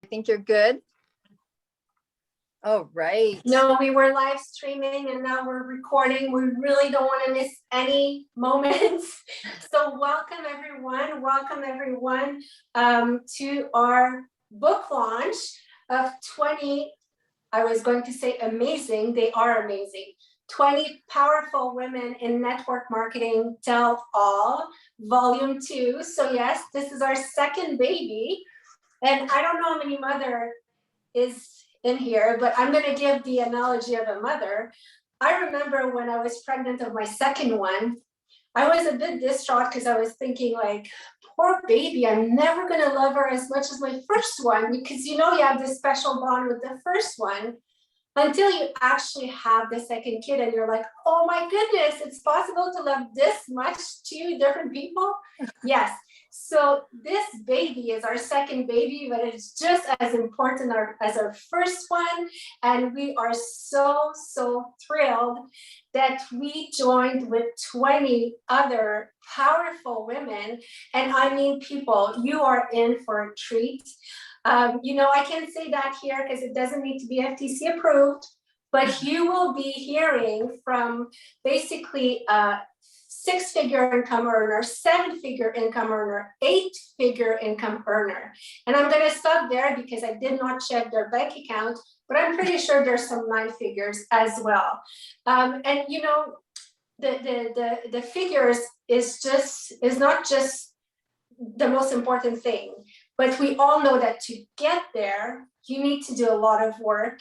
think you're good. All right. No, we were live streaming and now we're recording. We really don't want to miss any moments. So welcome everyone to our book launch of 20, I was going to say amazing, they are amazing. 20 Powerful Women in Network Marketing Tell All, Volume 2. So yes, this is our second baby. And I don't know how many mother is in here, but I'm going to give the analogy of a mother. I remember when I was pregnant of my second one, I was a bit distraught because I was thinking like, poor baby, I'm never going to love her as much as my first one, because you know you have this special bond with the first one until you actually have the second kid and you're like, oh my goodness, it's possible to love this much two different people. Yes. So this baby is our second baby, but it's just as important as our first one. And we are so thrilled that we joined with 20 other powerful women. And I mean, people, you are in for a treat. You know, I can't say that here because it doesn't need to be FTC approved, but you will be hearing from basically six-figure income earner, seven-figure income earner, eight-figure income earner. And I'm going to stop there because I did not check their bank account, but I'm pretty sure there's some nine figures as well. And you know, the figures is not just the most important thing, but we all know that to get there, you need to do a lot of work.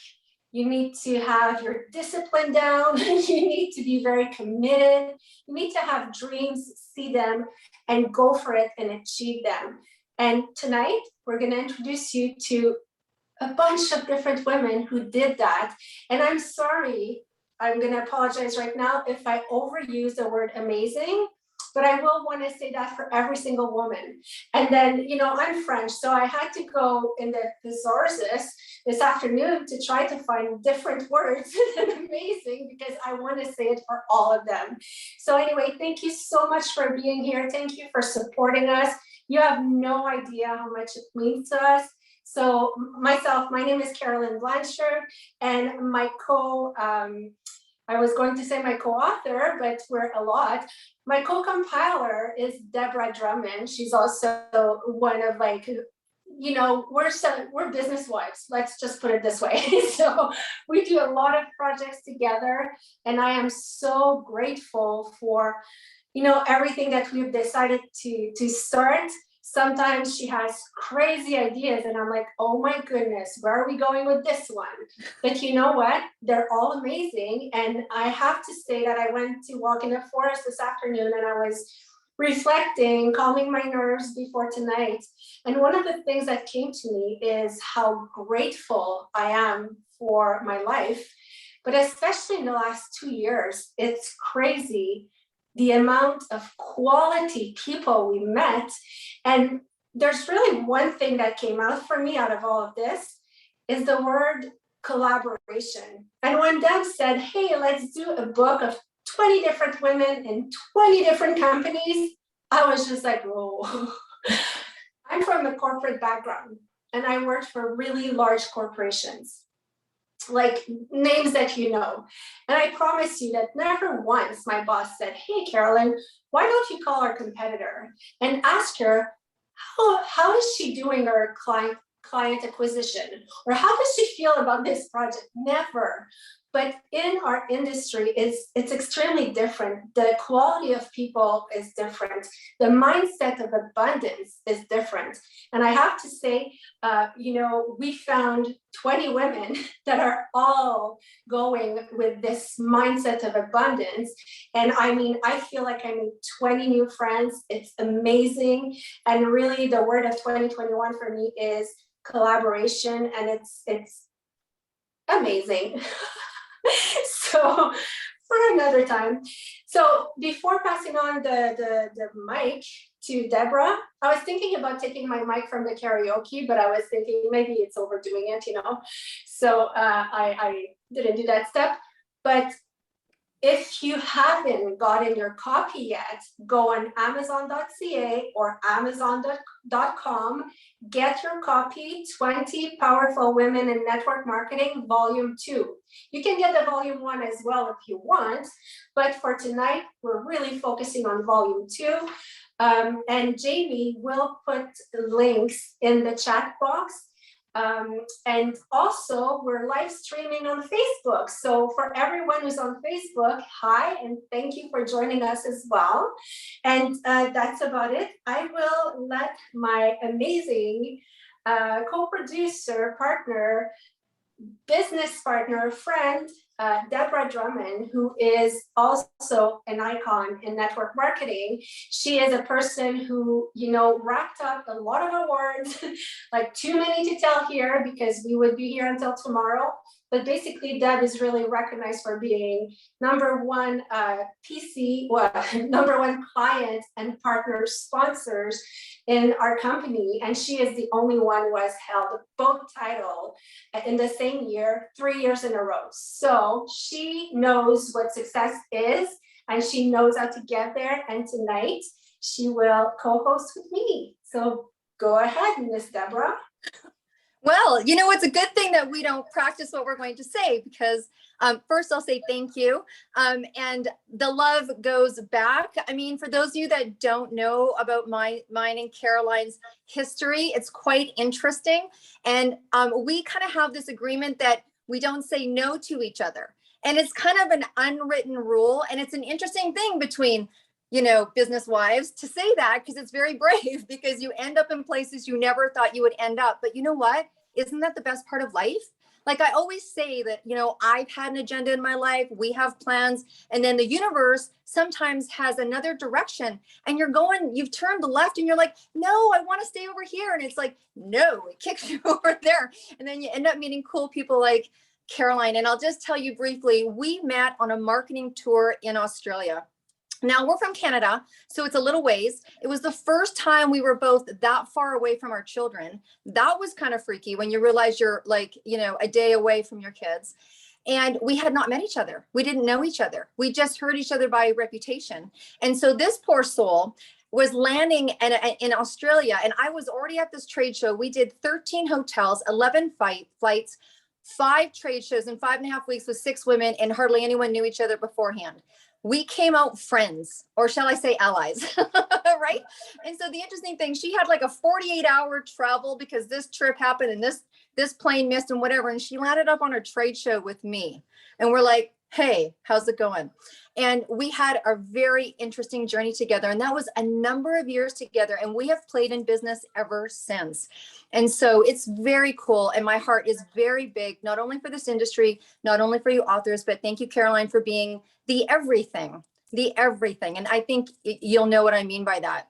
You need to have your discipline down. You need to be very committed. You need to have dreams, see them, and go for it and achieve them. And tonight, we're going to introduce you to a bunch of different women who did that. And I'm sorry, I'm going to apologize right now if I overuse the word amazing, but I will want to say that for every single woman. And then, you know, I'm French, so I had to go in the thesaurus this afternoon to try to find different words than amazing, because I want to say it for all of them. So anyway, thank you so much for being here. Thank you for supporting us. You have no idea how much it means to us. So myself, my name is Carolyn Blanchard, and my I was going to say my co-author, but we're a lot. My co-compiler is Deborah Drummond. She's also one of, like, you know, we're business wives. Let's just put it this way. So we do a lot of projects together, and I am so grateful for, you know, everything that we've decided to start. Sometimes she has crazy ideas and I'm like, oh my goodness, where are we going with this one? But you know what? They're all amazing. And I have to say that I went to walk in the forest this afternoon and I was reflecting, calming my nerves before tonight. And one of the things that came to me is how grateful I am for my life. But especially in the last 2 years, it's crazy the amount of quality people we met. And there's really one thing that came out for me out of all of this is the word collaboration. And when Deb said, hey, let's do a book of 20 different women in 20 different companies, I was just like, whoa. I'm from a corporate background and I worked for really large corporations, like names that you know. And I promise you that never once my boss said, hey, Carolyn, why don't you call our competitor and ask her, how is she doing her client acquisition? Or how does she feel about this project? Never. But in our industry, it's extremely different. The quality of people is different. The mindset of abundance is different. And I have to say, you know, we found 20 women that are all going with this mindset of abundance. And I mean, I feel like I made 20 new friends. It's amazing. And really the word of 2021 for me is collaboration, and it's amazing. So for another time. So before passing on the mic to Deborah, I was thinking about taking my mic from the karaoke, but I was thinking maybe it's overdoing it, you know. So I didn't do that step. But If you haven't gotten your copy yet, go on Amazon.ca or Amazon.com, get your copy, 20 Powerful Women in Network Marketing, Volume 2. You can get the Volume 1 as well if you want, but for tonight, we're really focusing on Volume 2. And Jamie will put links in the chat box. And also we're live streaming on Facebook. So for everyone who's on Facebook, hi, and thank you for joining us as well. And that's about it. I will let my amazing co-producer, partner, business partner, friend, Deborah Drummond, who is also an icon in network marketing. She is a person who, you know, racked up a lot of awards, like too many to tell here because we would be here until tomorrow. But basically, Deb is really recognized for being #1 #1 client and partner sponsors in our company. And she is the only one who has held both titles in the same year, 3 years in a row. So she knows what success is and she knows how to get there. And tonight she will co-host with me. So go ahead, Miss Deborah. Well, you know, it's a good thing that we don't practice what we're going to say because first I'll say thank you. And the love goes back. I mean, for those of you that don't know about mine and Caroline's history, it's quite interesting. And we kind of have this agreement that we don't say no to each other. And it's kind of an unwritten rule. And it's an interesting thing between, you know, business wives to say that because it's very brave because you end up in places you never thought you would end up. But you know what? Isn't that the best part of life? Like I always say that, you know, I've had an agenda in my life, we have plans, and then the universe sometimes has another direction and you've turned left and you're like, no, I want to stay over here. And it's like, no, it kicks you over there. And then you end up meeting cool people like Caroline. And I'll just tell you briefly, we met on a marketing tour in Australia. Now we're from Canada, so it's a little ways. It was the first time we were both that far away from our children. That was kind of freaky when you realize you're like, you know, a day away from your kids. And we had not met each other. We didn't know each other. We just heard each other by reputation. And so this poor soul was landing in Australia, and I was already at this trade show. We did 13 hotels, 11 flights, 5 trade shows in 5.5 weeks with 6 women, and hardly anyone knew each other beforehand. We came out friends, or shall I say allies, right? And so the interesting thing, she had like a 48-hour travel because this trip happened and this plane missed and whatever. And she landed up on her trade show with me. And we're like, hey, how's it going? And we had a very interesting journey together. And that was a number of years together. And we have played in business ever since. And so it's very cool. And my heart is very big, not only for this industry, not only for you authors, but thank you, Caroline, for being the everything. And I think you'll know what I mean by that.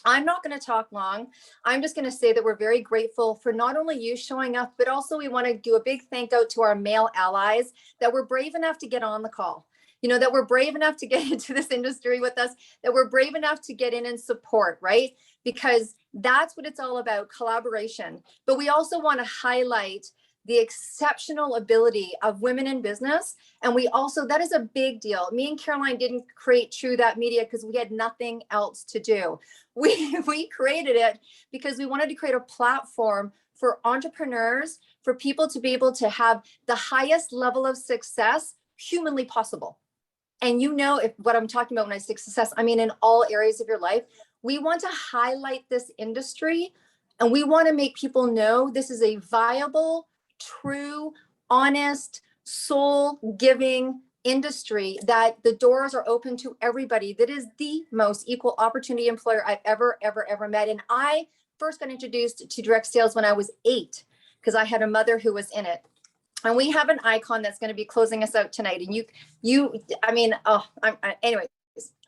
I'm not going to talk long. I'm just going to say that we're very grateful for not only you showing up, but also we want to do a big thank out to our male allies that were brave enough to get on the call. You know, that we're brave enough to get into this industry with us, that we're brave enough to get in and support, right? Because that's what it's all about, collaboration. But we also want to highlight the exceptional ability of women in business. And we also, that is a big deal. Me and Caroline didn't create True That Media because we had nothing else to do. We created it because we wanted to create a platform for entrepreneurs, for people to be able to have the highest level of success humanly possible. And you know what I'm talking about when I say success, I mean in all areas of your life. We want to highlight this industry and we want to make people know this is a viable, true, honest, soul-giving industry, that the doors are open to everybody. That is the most equal opportunity employer I've ever met. And I first got introduced to direct sales when I was 8 because I had a mother who was in it. And we have an icon that's going to be closing us out tonight. And anyways,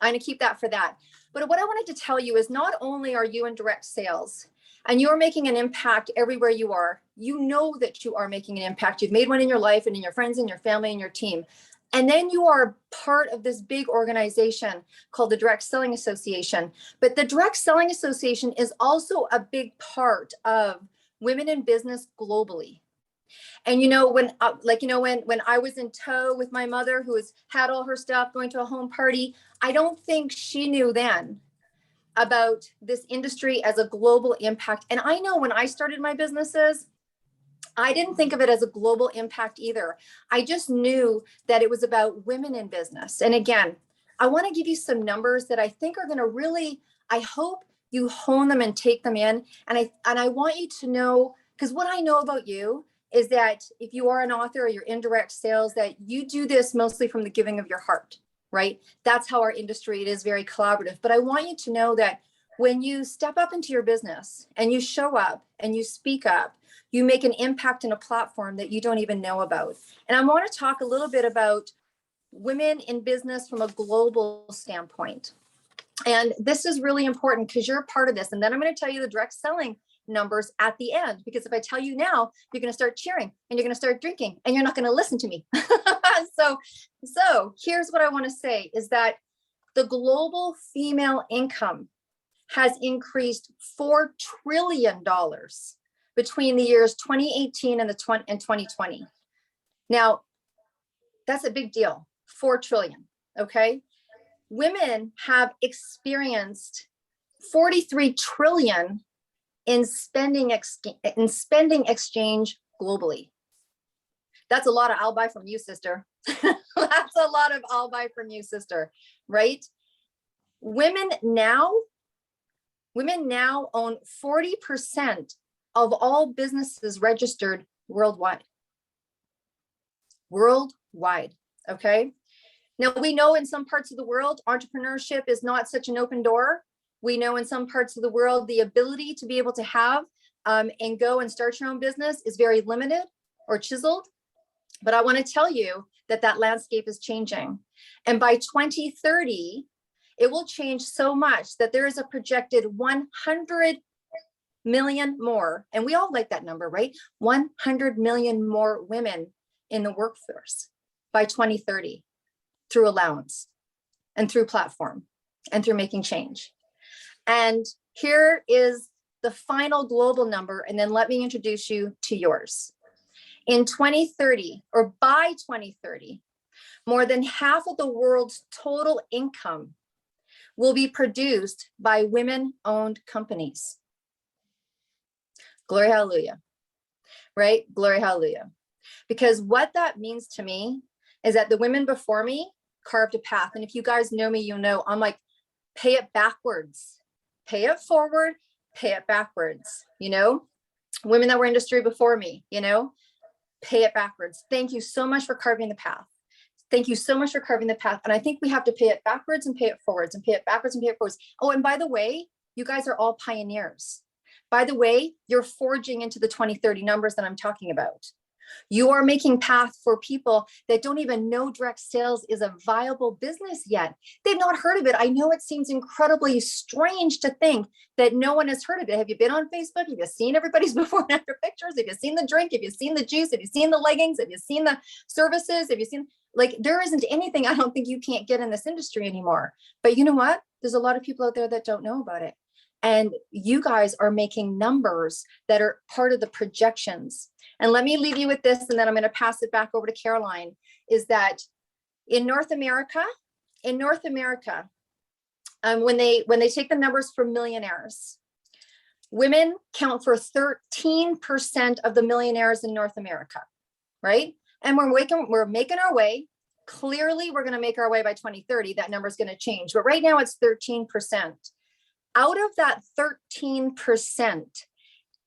I'm going to keep that for that. But what I wanted to tell you is not only are you in direct sales and you're making an impact everywhere you are, you know that you are making an impact. You've made one in your life and in your friends and your family and your team. And then you are part of this big organization called the Direct Selling Association. But the Direct Selling Association is also a big part of women in business globally. And you know, when when I was in tow with my mother, who had all her stuff going to a home party, I don't think she knew then about this industry as a global impact. And I know when I started my businesses, I didn't think of it as a global impact either. I just knew that it was about women in business. And again, I want to give you some numbers that I think are going to really, I hope you hone them and take them in. And I want you to know, because what I know about you is that if you are an author or you're in direct sales, that you do this mostly from the giving of your heart, right? That's how our industry, it is very collaborative. But I want you to know that when you step up into your business and you show up and you speak up, you make an impact in a platform that you don't even know about. And I want to talk a little bit about women in business from a global standpoint. And this is really important because you're a part of this. And then I'm going to tell you the direct selling numbers at the end, because if I tell you now, you're going to start cheering and you're going to start drinking and you're not going to listen to me. So here's what I want to say is that the global female income has increased $4 trillion between the years 2018 and 2020. Now, that's a big deal, 4 trillion, okay? Women have experienced 43 trillion in spending exchange globally. That's a lot of I'll buy from you, sister. That's a lot of I'll buy from you, sister, right? Women now own 40% of all businesses registered worldwide. Worldwide, okay? Now, we know in some parts of the world, entrepreneurship is not such an open door. We know in some parts of the world, the ability to be able to have and go and start your own business is very limited or chiseled. But I want to tell you that that landscape is changing. And by 2030, it will change so much that there is a projected 100 million more, and we all like that number, right? 100 million more women in the workforce by 2030 through allowance and through platform and through making change. And here is the final global number, and then let me introduce you to yours. In 2030, or by 2030, more than half of the world's total income will be produced by women-owned companies. Glory, hallelujah, right? Glory, hallelujah. Because what that means to me is that the women before me carved a path. And if you guys know me, you know, I'm like, pay it backwards, pay it forward, pay it backwards, you know, women that were industry before me, you know, pay it backwards. Thank you so much for carving the path. Thank you so much for carving the path. And I think we have to pay it backwards and pay it forwards and pay it backwards and pay it forwards. Oh, and by the way, you guys are all pioneers. By the way, you're forging into the 2030 numbers that I'm talking about. You are making path for people that don't even know direct sales is a viable business yet. They've not heard of it. I know it seems incredibly strange to think that no one has heard of it. Have you been on Facebook? Have you seen everybody's before and after pictures? Have you seen the drink? Have you seen the juice? Have you seen the leggings? Have you seen the services? Have you seen, like, there isn't anything I don't think you can't get in this industry anymore. But you know what? There's a lot of people out there that don't know about it. And you guys are making numbers that are part of the projections. And let me leave you with this, and then I'm going to pass it back over to Caroline, is that in North America, when they take the numbers for millionaires, women count for 13% of the millionaires in North America, right? And we're making our way. Clearly, we're going to make our way by 2030. That number is going to change. But right now, it's 13%. Out of that 13%,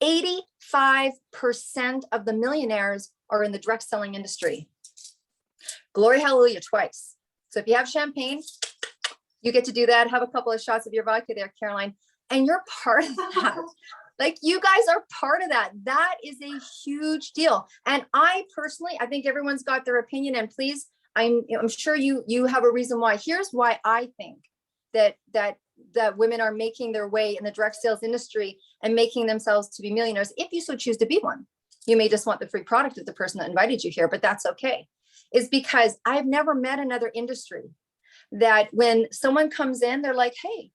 85% of the millionaires are in the direct selling industry. Glory, hallelujah, twice. So if you have champagne, you get to do that. Have a couple of shots of your vodka there, Caroline, and you're part of that. Like, you guys are part of that. That is a huge deal. And I personally, I think everyone's got their opinion, and please, I'm sure you have a reason why. Here's why I think that women are making their way in the direct sales industry and making themselves to be millionaires, if you so choose to be one. You may just want the free product of the person that invited you here, but that's okay. Is because I've never met another industry that when someone comes in, they're like, hey,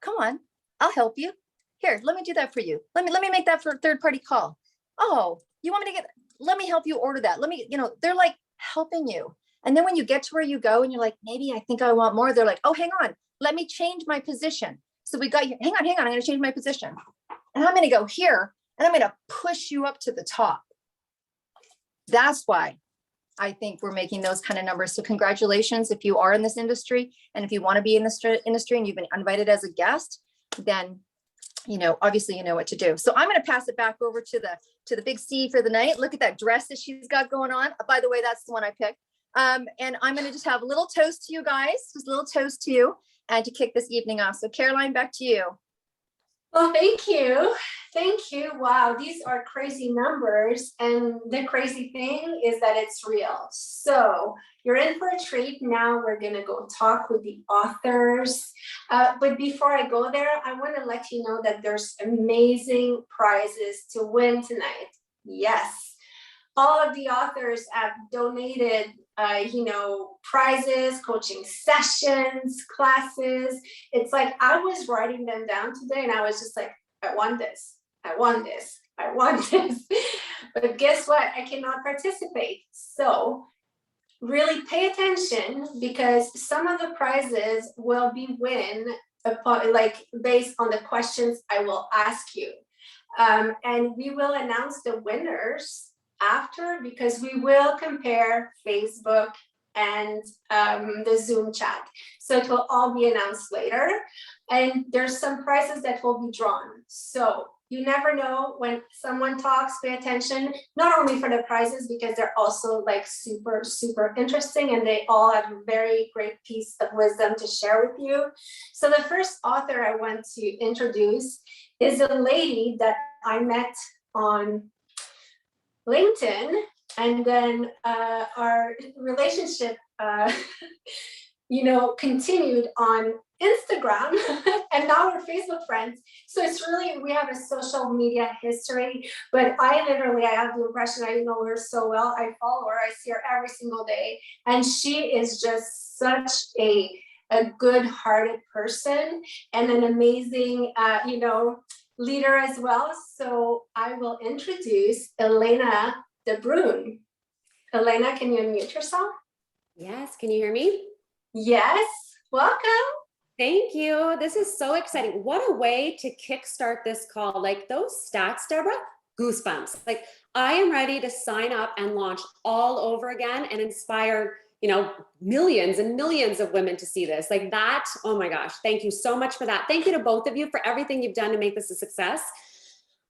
come on, I'll help you. Here, let me do that for you. Let me make that for a third party call. Oh, you want me to get, let me help you order that. Let me, they're like helping you. And then when you get to where you go and you're like, maybe I think I want more, they're like, oh, hang on, let me change my position. So we got you, hang on, I'm going to change my position. And I'm going to go here and I'm going to push you up to the top. That's why I think we're making those kind of numbers. So congratulations if you are in this industry, and if you want to be in this industry and you've been invited as a guest, then obviously you know what to do. So I'm going to pass it back over to the big C for the night. Look at that dress that she's got going on. By the way, that's the one I picked. And I'm going to just have a little toast to you guys, just a little toast to you, and to kick this evening off. So Caroline, back to you. Well, thank you. Thank you. Wow, these are crazy numbers. And the crazy thing is that it's real. So you're in for a treat. Now we're going to go talk with the authors. But before I go there, I want to let you know that there's amazing prizes to win tonight. Yes. All of the authors have donated, prizes, coaching sessions, classes. It's like I was writing them down today and I was just like, I want this, I want this, I want this. But guess what? I cannot participate. So really pay attention, because some of the prizes will be based on the questions I will ask you. And we will announce the winners after, because we will compare Facebook and the Zoom chat. So it will all be announced later. And there's some prizes that will be drawn. So you never know when someone talks, pay attention, not only for the prizes, because they're also like super, super interesting, and they all have a very great piece of wisdom to share with you. So the first author I want to introduce is a lady that I met on LinkedIn, and then our relationship continued on Instagram, and now we're Facebook friends. So it's really, we have a social media history, but I have the impression I know her so well. I follow her, I see her every single day, and she is just such a good-hearted person and an amazing leader as well. So I will introduce Elena De Bruin. Elena, can you unmute yourself? Yes, can you hear me? Yes, welcome. Thank you. This is so exciting. What a way to kickstart this call. Like those stats, Deborah, goosebumps. Like I am ready to sign up and launch all over again and inspire, millions and millions of women to see this. Like that, oh my gosh, thank you so much for that. Thank you to both of you for everything you've done to make this a success.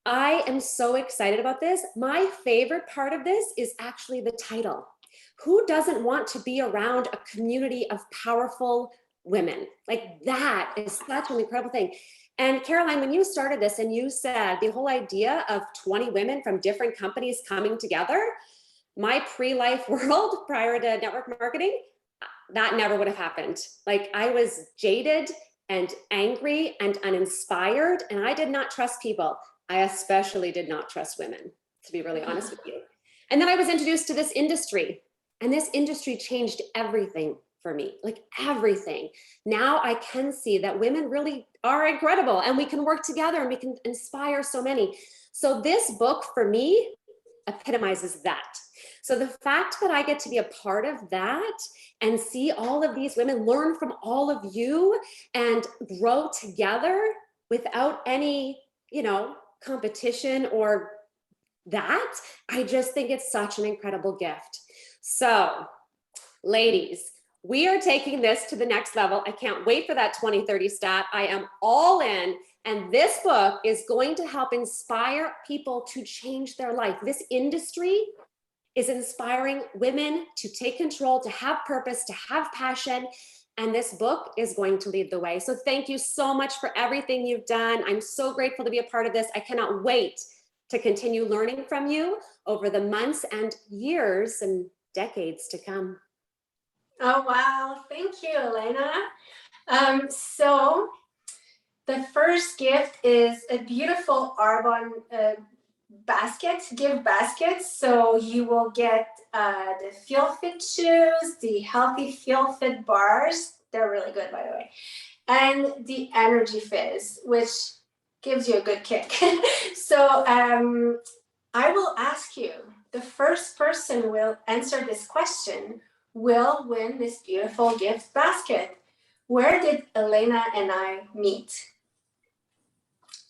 I am so excited about this. My favorite part of this is actually the title. Who doesn't want to be around a community of powerful women? Like that is such an incredible thing. And Caroline, when you started this and you said the whole idea of 20 women from different companies coming together, my pre-life world prior to network marketing, that never would have happened. Like I was jaded and angry and uninspired, and I did not trust people. I especially did not trust women, to be really honest with you. And then I was introduced to this industry, and this industry changed everything for me, like everything. Now I can see that women really are incredible, and we can work together and we can inspire so many. So this book for me epitomizes that. So the fact that I get to be a part of that and see all of these women, learn from all of you and grow together without any, competition or that, I just think it's such an incredible gift. So ladies, we are taking this to the next level. I can't wait for that 2030 stat. I am all in. And this book is going to help inspire people to change their life. This industry is inspiring women to take control, to have purpose, to have passion. And this book is going to lead the way. So thank you so much for everything you've done. I'm so grateful to be a part of this. I cannot wait to continue learning from you over the months and years and decades to come. Oh, wow. Thank you, Elena. So the first gift is a beautiful Arbonne gift basket. So you will get the Feel Fit shoes, the healthy Feel Fit bars. They're really good, by the way. And the Energy Fizz, which gives you a good kick. So I will ask you, the first first person who will answer this question will win this beautiful gift basket. Where did Elena and I meet?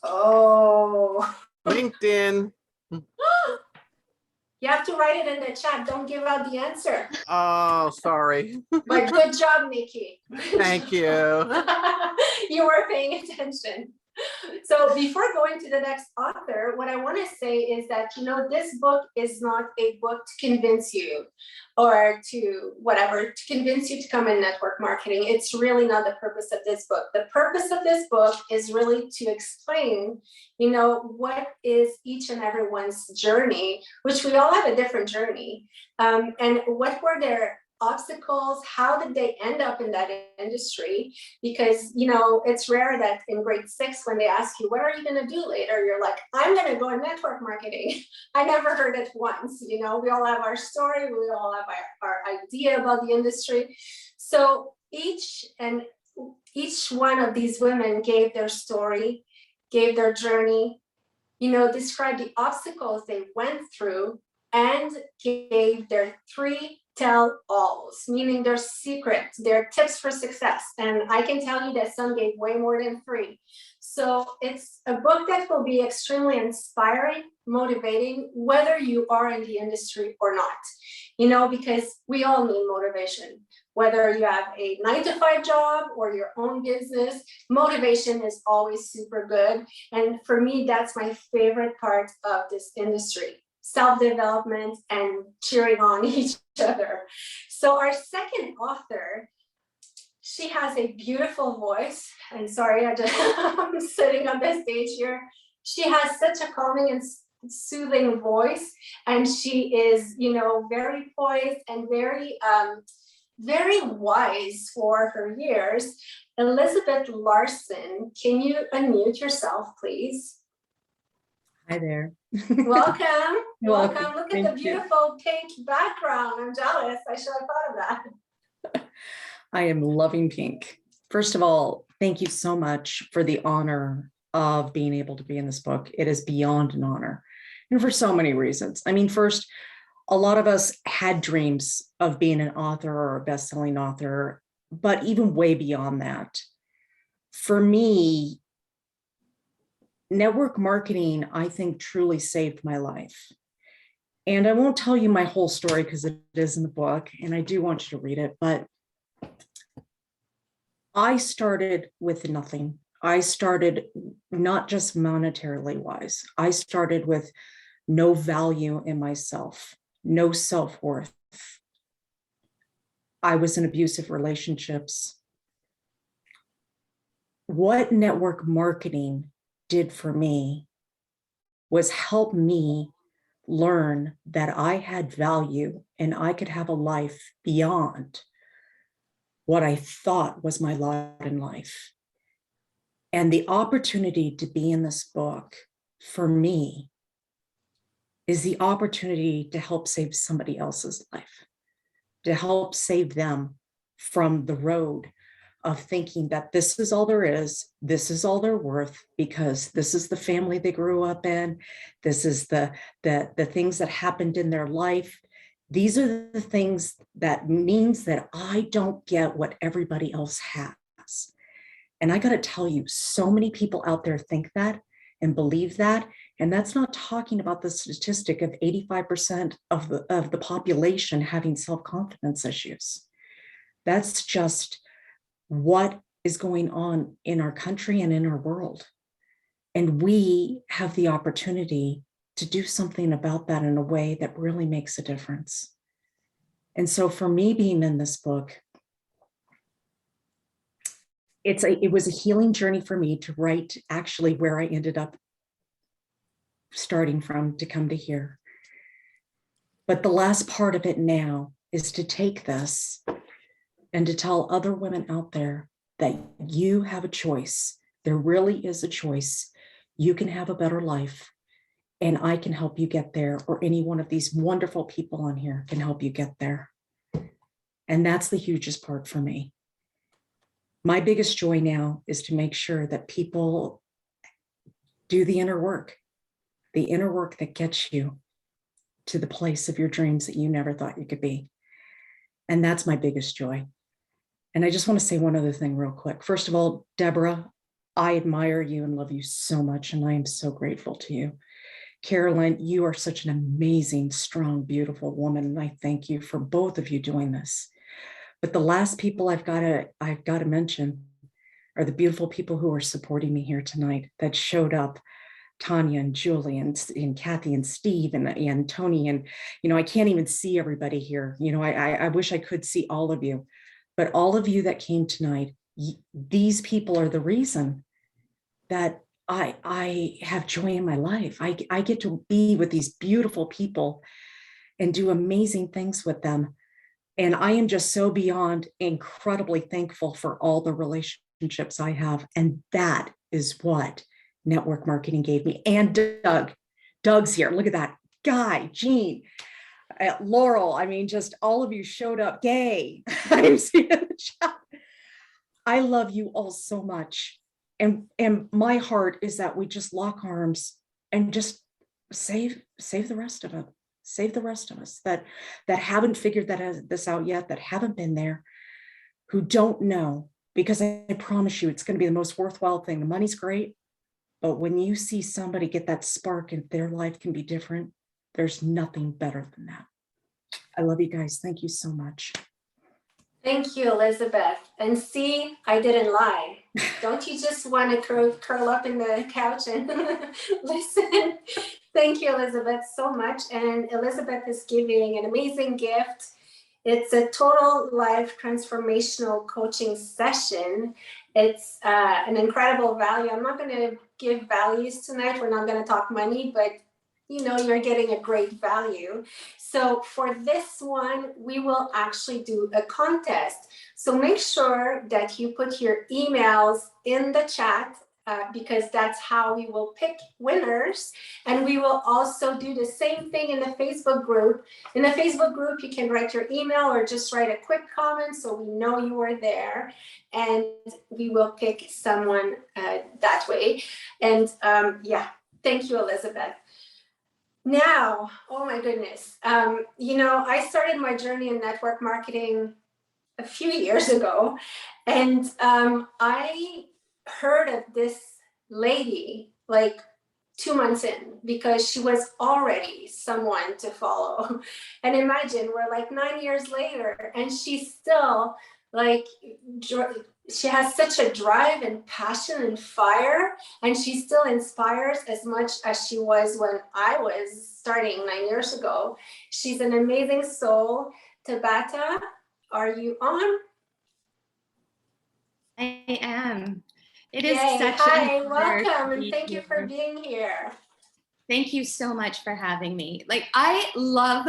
Oh. LinkedIn. You have to write it in the chat. Don't give out the answer. Oh, sorry. But good job, Nikki. Thank you. You were paying attention. So before going to the next author, what I want to say is that, you know, this book is not a book to convince you or to whatever, to convince you to come in network marketing. It's really not the purpose of this book. The purpose of this book is really to explain, you know, what is each and everyone's journey, which we all have a different journey. And what were their obstacles, how did they end up in that industry? Because, you know, it's rare that in grade 6, when they ask you, what are you going to do later? You're like, I'm going to go in network marketing. I never heard it once. You know, we all have our story. We all have our idea about the industry. So each one of these women gave their story, gave their journey, you know, described the obstacles they went through, and gave their 3 tell-alls, meaning their secrets, their tips for success. And I can tell you that some gave way more than 3. So it's a book that will be extremely inspiring, motivating, whether you are in the industry or not, you know, because we all need motivation. Whether you have a 9-to-5 job or your own business, motivation is always super good. And for me, that's my favorite part of this industry. Self-development and cheering on each other. So our second author, she has a beautiful voice. And sorry, I'm sitting on the stage here. She has such a calming and soothing voice, and she is, you know, very poised and very wise for her years. Elizabeth Larson, can you unmute yourself, please? Hi there. Welcome. Welcome. Look at Thank the beautiful pink background. I'm jealous. I should have thought of that. I am loving pink. First of all, thank you so much for the honor of being able to be in this book. It is beyond an honor, and for so many reasons. I mean, first, a lot of us had dreams of being an author or a best-selling author, but even way beyond that. For me, network marketing, I think, truly saved my life. And I won't tell you my whole story because it is in the book, and I do want you to read it, but I started with nothing. I started not just monetarily wise. I started with no value in myself, no self-worth. I was in abusive relationships. What network marketing did for me was help me learn that I had value and I could have a life beyond what I thought was my lot in life. And the opportunity to be in this book for me is the opportunity to help save somebody else's life, to help save them from the road of thinking that this is all there is, this is all they're worth, because this is the family they grew up in, this is the things that happened in their life. These are the things that means that I don't get what everybody else has. And I got to tell you, so many people out there think that and believe that. And that's not talking about the statistic of 85% of the population having self-confidence issues. That's just what is going on in our country and in our world. And we have the opportunity to do something about that in a way that really makes a difference. And so for me being in this book, it was a healing journey for me to write actually where I ended up starting from to come to here. But the last part of it now is to take this and to tell other women out there that you have a choice. There really is a choice. You can have a better life, and I can help you get there, or any one of these wonderful people on here can help you get there. And that's the hugest part for me. My biggest joy now is to make sure that people do the inner work that gets you to the place of your dreams that you never thought you could be. And that's my biggest joy. And I just want to say one other thing real quick. First of all, Deborah, I admire you and love you so much, and I am so grateful to you. Caroline, you are such an amazing, strong, beautiful woman, and I thank you for both of you doing this. But the last people I've got to mention are the beautiful people who are supporting me here tonight that showed up. Tanya and Julie and Kathy and Steve and Tony, and I can't even see everybody here. I wish I could see all of you, but all of you that came tonight, these people are the reason that I have joy in my life. I get to be with these beautiful people and do amazing things with them. And I am just so beyond incredibly thankful for all the relationships I have. And that is what network marketing gave me. And Doug's here. Look at that. Guy, Jean, Laurel. I mean, just all of you showed up. Gay. I'm seeing in the chat. I love you all so much. And my heart is that we just lock arms and just save the rest of them. Save the rest of us that haven't figured this out yet, that haven't been there, who don't know, because I promise you, it's going to be the most worthwhile thing. The money's great, but when you see somebody get that spark and their life can be different, there's nothing better than that. I love you guys. Thank you so much. Thank you, Elizabeth. And see, I didn't lie. Don't you just want to curl up in the couch and listen? Thank you, Elizabeth, so much. And Elizabeth is giving an amazing gift. It's a total life transformational coaching session. It's an incredible value. I'm not going to give values tonight. We're not going to talk money, but you're getting a great value. So for this one, we will actually do a contest. So make sure that you put your emails in the chat because that's how we will pick winners. And we will also do the same thing in the Facebook group. In the Facebook group, you can write your email or just write a quick comment so we know you were there. And we will pick someone that way. And thank you, Elizabeth. Now, oh my goodness, I started my journey in network marketing a few years ago, and I heard of this lady like 2 months in because she was already someone to follow. And imagine we're like 9 years later, and she's still like, she has such a drive and passion and fire, and she still inspires as much as she was when I was starting 9 years ago. She's an amazing soul. Tabata, are you on? I am. It Yay. is such Hi, an honor welcome, to and be thank you for here. being here. Thank you so much for having me. Like, I love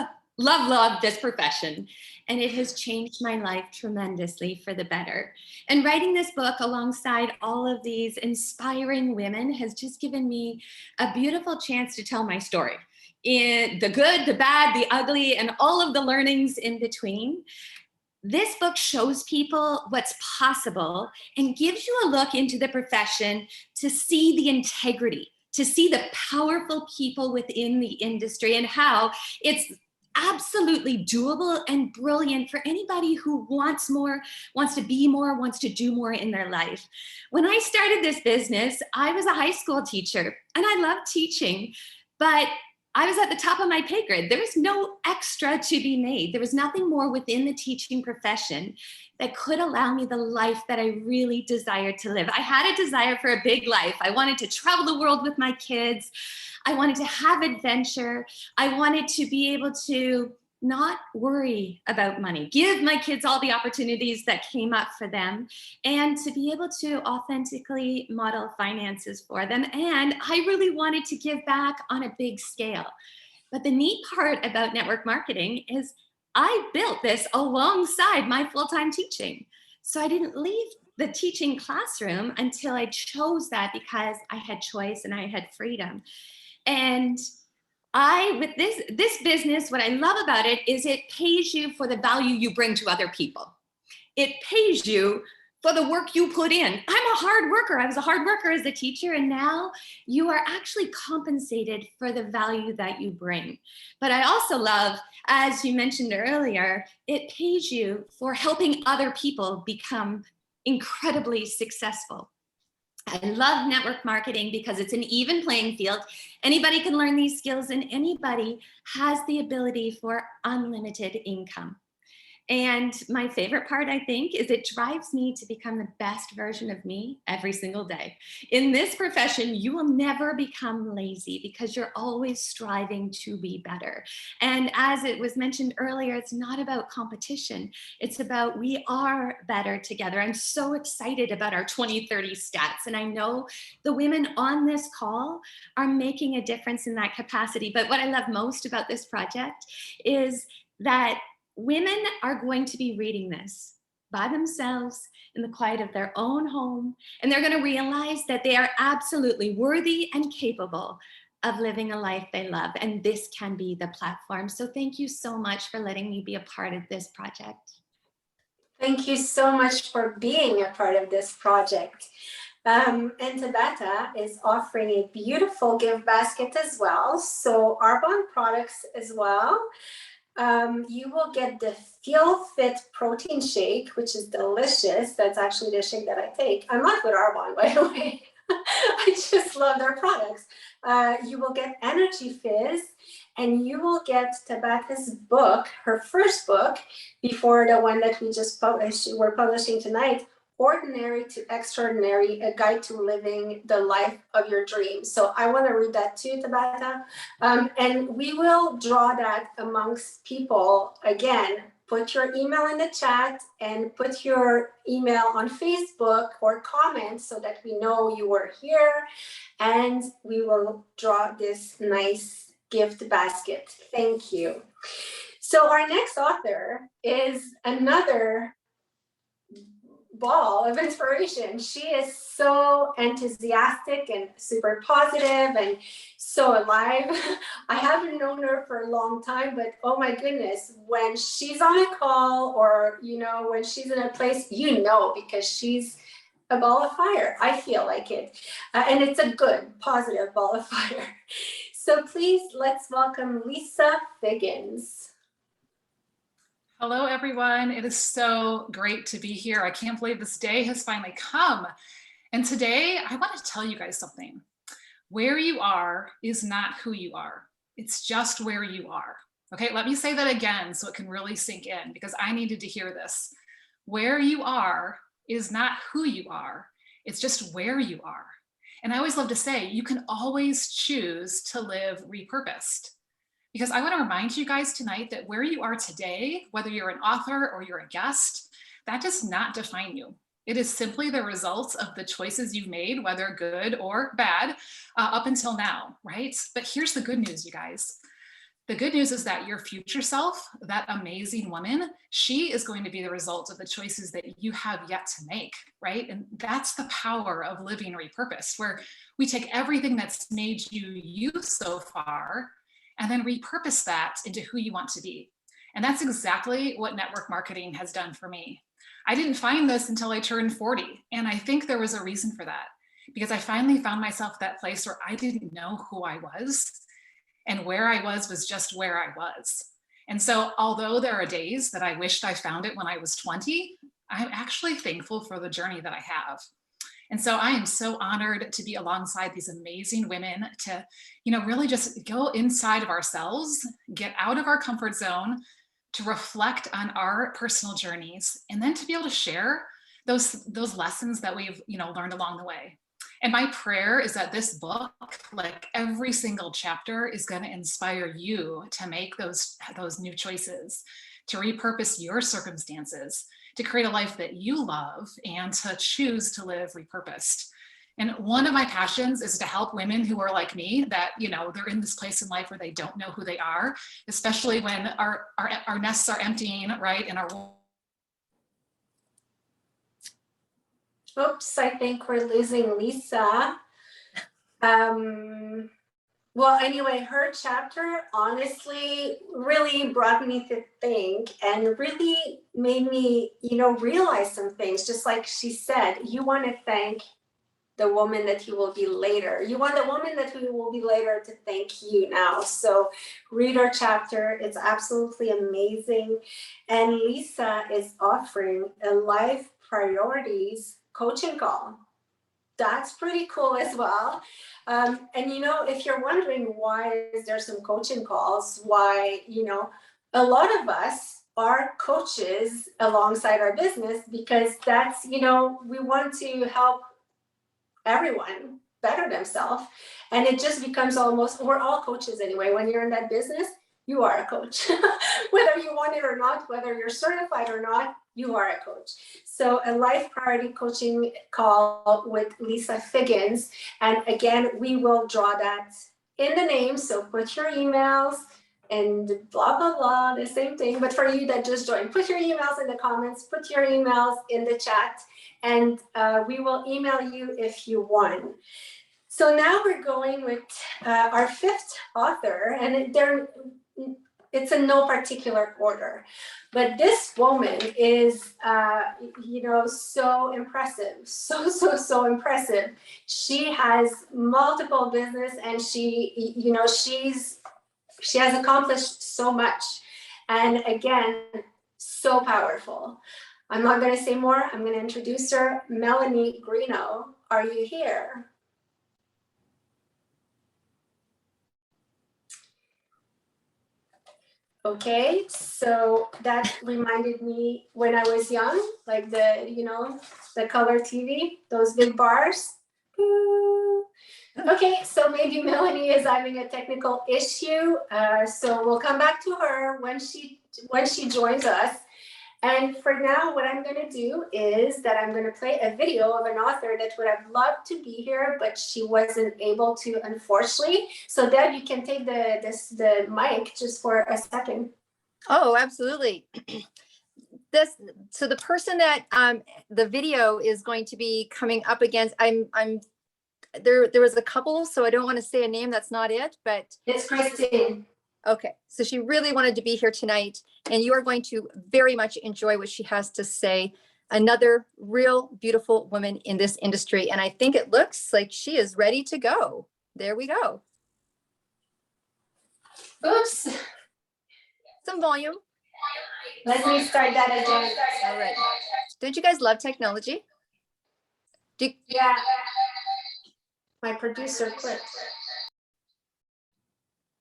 this profession, and it has changed my life tremendously for the better. And writing this book alongside all of these inspiring women has just given me a beautiful chance to tell my story, in the good, the bad, the ugly, and all of the learnings in between. This book shows people what's possible and gives you a look into the profession to see the integrity, to see the powerful people within the industry, and how it's absolutely doable and brilliant for anybody who wants more, wants to be more, wants to do more in their life. When I started this business, I was a high school teacher, and I loved teaching, but I was at the top of my pay grade. There was no extra to be made. There was nothing more within the teaching profession that could allow me the life that I really desired to live. I had a desire for a big life. I wanted to travel the world with my kids. I wanted to have adventure. I wanted to be able to not worry about money, give my kids all the opportunities that came up for them, and to be able to authentically model finances for them. And I really wanted to give back on a big scale. But the neat part about network marketing is I built this alongside my full-time teaching. So I didn't leave the teaching classroom until I chose that, because I had choice and I had freedom. And with this business, what I love about it is it pays you for the value you bring to other people. It pays you for the work you put in. I'm a hard worker. I was a hard worker as a teacher, and now you are actually compensated for the value that you bring. But I also love, as you mentioned earlier, it pays you for helping other people become incredibly successful. I love network marketing because it's an even playing field. Anybody can learn these skills, and anybody has the ability for unlimited income. And my favorite part, I think, is it drives me to become the best version of me every single day. In this profession, you will never become lazy because you're always striving to be better. And as it was mentioned earlier, it's not about competition. It's about we are better together. I'm so excited about our 2030 stats. And I know the women on this call are making a difference in that capacity. But what I love most about this project is that women are going to be reading this by themselves in the quiet of their own home, and they're going to realize that they are absolutely worthy and capable of living a life they love, and this can be the platform. So thank you so much for letting me be a part of this project. Thank you so much for being a part of this project. And Tabata is offering a beautiful gift basket as well. So Arbonne products as well. You will get the Feel Fit protein shake, which is delicious. That's actually the shake that I take. I'm not with Arbonne, by the way. I just love their products. You will get Energy Fizz, and you will get Tabata's book, her first book, before the one that we just published, we're publishing tonight, Ordinary to Extraordinary, a guide to living the life of your dreams. So I want to read that too, Tabata. And we will draw that amongst people. Again, put your email in the chat and put your email on Facebook or comment so that we know you were here. And we will draw this nice gift basket. Thank you. So our next author is another ball of inspiration. She is so enthusiastic and super positive and so alive. I haven't known her for a long time, but oh my goodness, when she's on a call or, you know, when she's in a place, you know, because she's a ball of fire. I feel like it. And it's a good, positive ball of fire. So please, let's welcome Lisa Figgins. Hello, everyone. It is so great to be here. I can't believe this day has finally come. And today I want to tell you guys something. Where you are is not who you are. It's just where you are. Okay, let me say that again so it can really sink in because I needed to hear this. Where you are is not who you are. It's just where you are. And I always love to say, you can always choose to live repurposed. Because I want to remind you guys tonight that where you are today, whether you're an author or you're a guest, that does not define you. It is simply the results of the choices you've made, whether good or bad, up until now, right? But here's the good news, you guys. The good news is that your future self, that amazing woman, she is going to be the result of the choices that you have yet to make, right? And that's the power of living repurposed, where we take everything that's made you so far and then repurpose that into who you want to be. And that's exactly what network marketing has done for me. I didn't find this until I turned 40. And I think there was a reason for that, because I finally found myself at that place where I didn't know who I was, and where I was just where I was. And so although there are days that I wished I found it when I was 20, I'm actually thankful for the journey that I have. And so I am so honored to be alongside these amazing women to, really just go inside of ourselves, get out of our comfort zone, to reflect on our personal journeys, and then to be able to share those lessons that we've, learned along the way. And my prayer is that this book, like every single chapter, is going to inspire you to make those new choices, to repurpose your circumstances, to create a life that you love, and to choose to live repurposed. And one of my passions is to help women who are like me, that, they're in this place in life where they don't know who they are, especially when our nests are emptying, right? And our Oops, I think we're losing Lisa. Well, anyway, her chapter honestly really really brought me to think and really made me, realize some things. Just like she said, you want to thank the woman that you will be later. You want the woman that you will be later to thank you now. So read our chapter. It's absolutely amazing. And Lisa is offering a life priorities coaching call. That's pretty cool as well. And if you're wondering why is there some coaching calls, why, a lot of us are coaches alongside our business, because that's, we want to help everyone better themselves. And it just becomes almost, we're all coaches anyway. When you're in that business, you are a coach, whether you want it or not, whether you're certified or not, you are a coach. So a life priority coaching call with Lisa Figgins. And again, we will draw that in the name. So put your emails and blah, blah, blah, the same thing. But for you that just joined, put your emails in the comments, put your emails in the chat, and we will email you if you won. So now we're going with our fifth author, and it's in no particular order, but this woman is, so impressive, so impressive. She has multiple business, and she has accomplished so much, and again, so powerful. I'm not going to say more. I'm going to introduce her. Melanie Greeno, are you here? Okay, so that reminded me when I was young, like the color TV, those big bars. Okay, so maybe Melanie is having a technical issue. So we'll come back to her when she joins us. And for now, what I'm going to do is that I'm going to play a video of an author that would have loved to be here, but she wasn't able to, unfortunately. So Deb, you can take the mic just for a second. Oh, absolutely. So the person that the video is going to be coming up against, there was a couple, so I don't want to say a name that's not it, but It's Kristen. okay, so she really wanted to be here tonight, and you are going to very much enjoy what she has to say. Another real beautiful woman in this industry, and I think it looks like she is ready to go. There we go. Oops. Some volume. Let me start that again. All right. Don't you guys love technology? Yeah. My producer quit.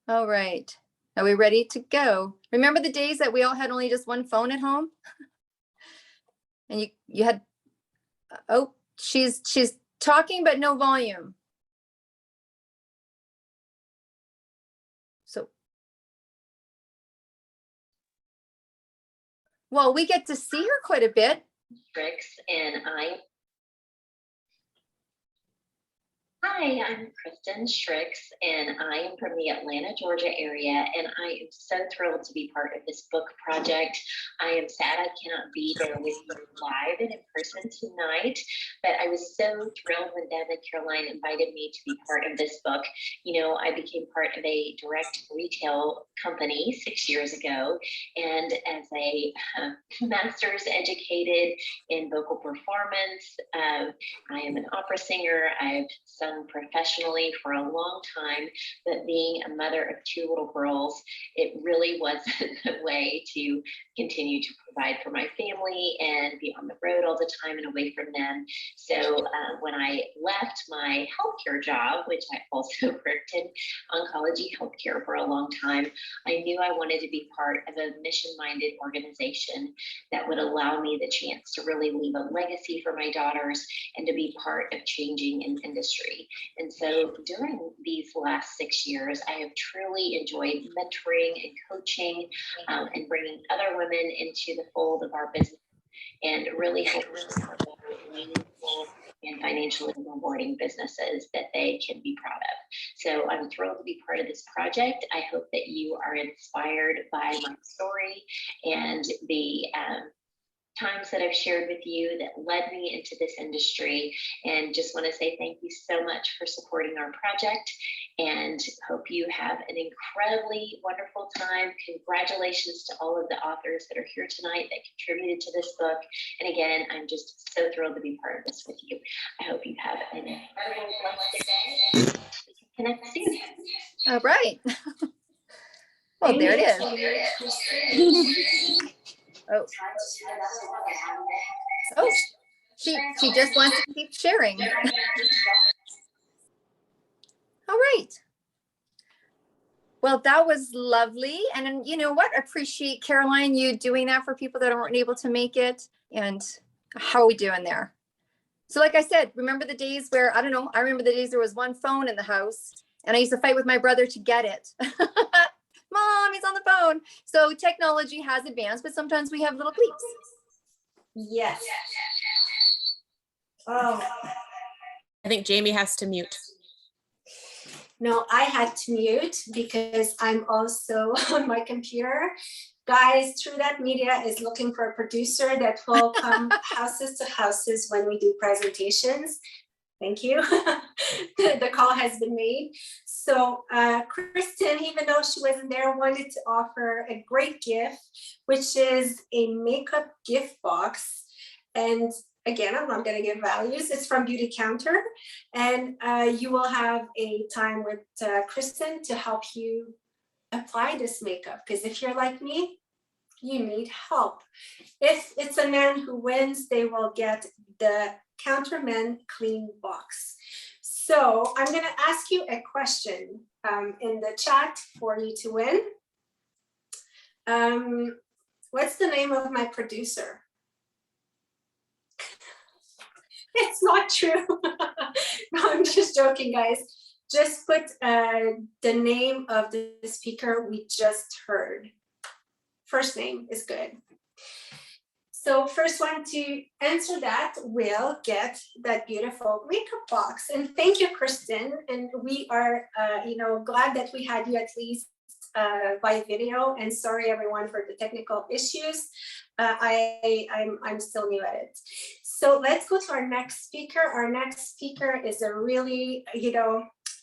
All right. Are we ready to go? Remember the days that we all had only just one phone at home? And you had, oh, she's talking, but no volume. So, well, we get to see her quite a bit. Schricks, and Hi, I'm Kristen Schricks, and I am from the Atlanta, Georgia area, and I am so thrilled to be part of this book project. I am sad I cannot be there with you live and in person tonight, but I was so thrilled when Deb and Caroline invited me to be part of this book. I became part of a direct retail company 6 years ago, and as a master's educated in vocal performance, I am an opera singer. I've sung professionally for a long time, but being a mother of two little girls, it really wasn't a way to continue to provide for my family and be on the road all the time and away from them. So when I left my healthcare job, which I also worked in oncology healthcare for a long time, I knew I wanted to be part of a mission-minded organization that would allow me the chance to really leave a legacy for my daughters and to be part of changing an industry. And so during these last 6 years, I have truly enjoyed mentoring and coaching and bringing other women into the fold of our business and really helping them build meaningful and financially rewarding businesses that they can be proud of. So I'm thrilled to be part of this project. I hope that you are inspired by my story and the times that I've shared with you that led me into this industry, and just want to say thank you so much for supporting our project, and hope you have an incredibly wonderful time. Congratulations to all of the authors that are here tonight that contributed to this book. And again, I'm just so thrilled to be part of this with you. I hope you have an incredible blessed day. We can connect soon. All right. Well, there it is. Oh. Oh, she just wants to keep sharing. All right. Well, that was lovely. And you know what? Appreciate, Caroline, you doing that for people that weren't able to make it. And how are we doing there? So like I said, remember the days where, I don't know, I remember the days there was one phone in the house and I used to fight with my brother to get it. Mom, he's on the phone. So technology has advanced, but sometimes we have little bleeps. Yes. Oh, I think Jamie has to mute. no, I had to mute because I'm also on my computer. Guys, True That Media is looking for a producer that will come houses to houses when we do presentations. Thank you. The call has been made. So Kristen, even though she wasn't there, wanted to offer a great gift, which is a makeup gift box. And again, I'm not going to give values. It's from Beauty Counter. And you will have a time with Kristen to help you apply this makeup. Because if you're like me, you need help. If it's a man who wins, they will get the Counterman Clean Box. So I'm going to ask you a question in the chat for you to win. What's the name of my producer? It's not true. No, I'm just joking, guys. Just put the name of the speaker we just heard. First name is good. So first one to answer that will get that beautiful makeup box. And thank you, Kristen. And we are, glad that we had you at least by video. And sorry, everyone, for the technical issues. I'm still new at it. So let's go to our next speaker. Our next speaker is a really,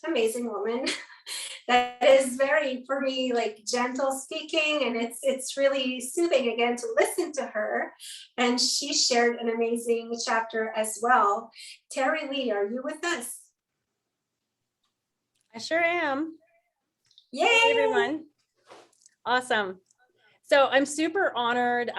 amazing woman. That is very, for me, like gentle speaking, and it's really soothing again to listen to her. And she shared an amazing chapter as well. Terry Lee, are you with us? I sure am. Yay! Hey, everyone. Awesome. So I'm super honored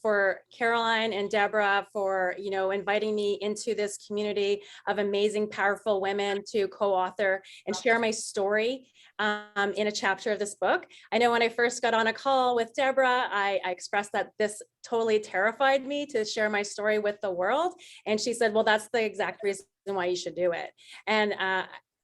for Caroline and Deborah for, inviting me into this community of amazing, powerful women to co-author and share my story in a chapter of this book. I know when I first got on a call with Deborah, I expressed that this totally terrified me to share my story with the world. And she said, well, that's the exact reason why you should do it. And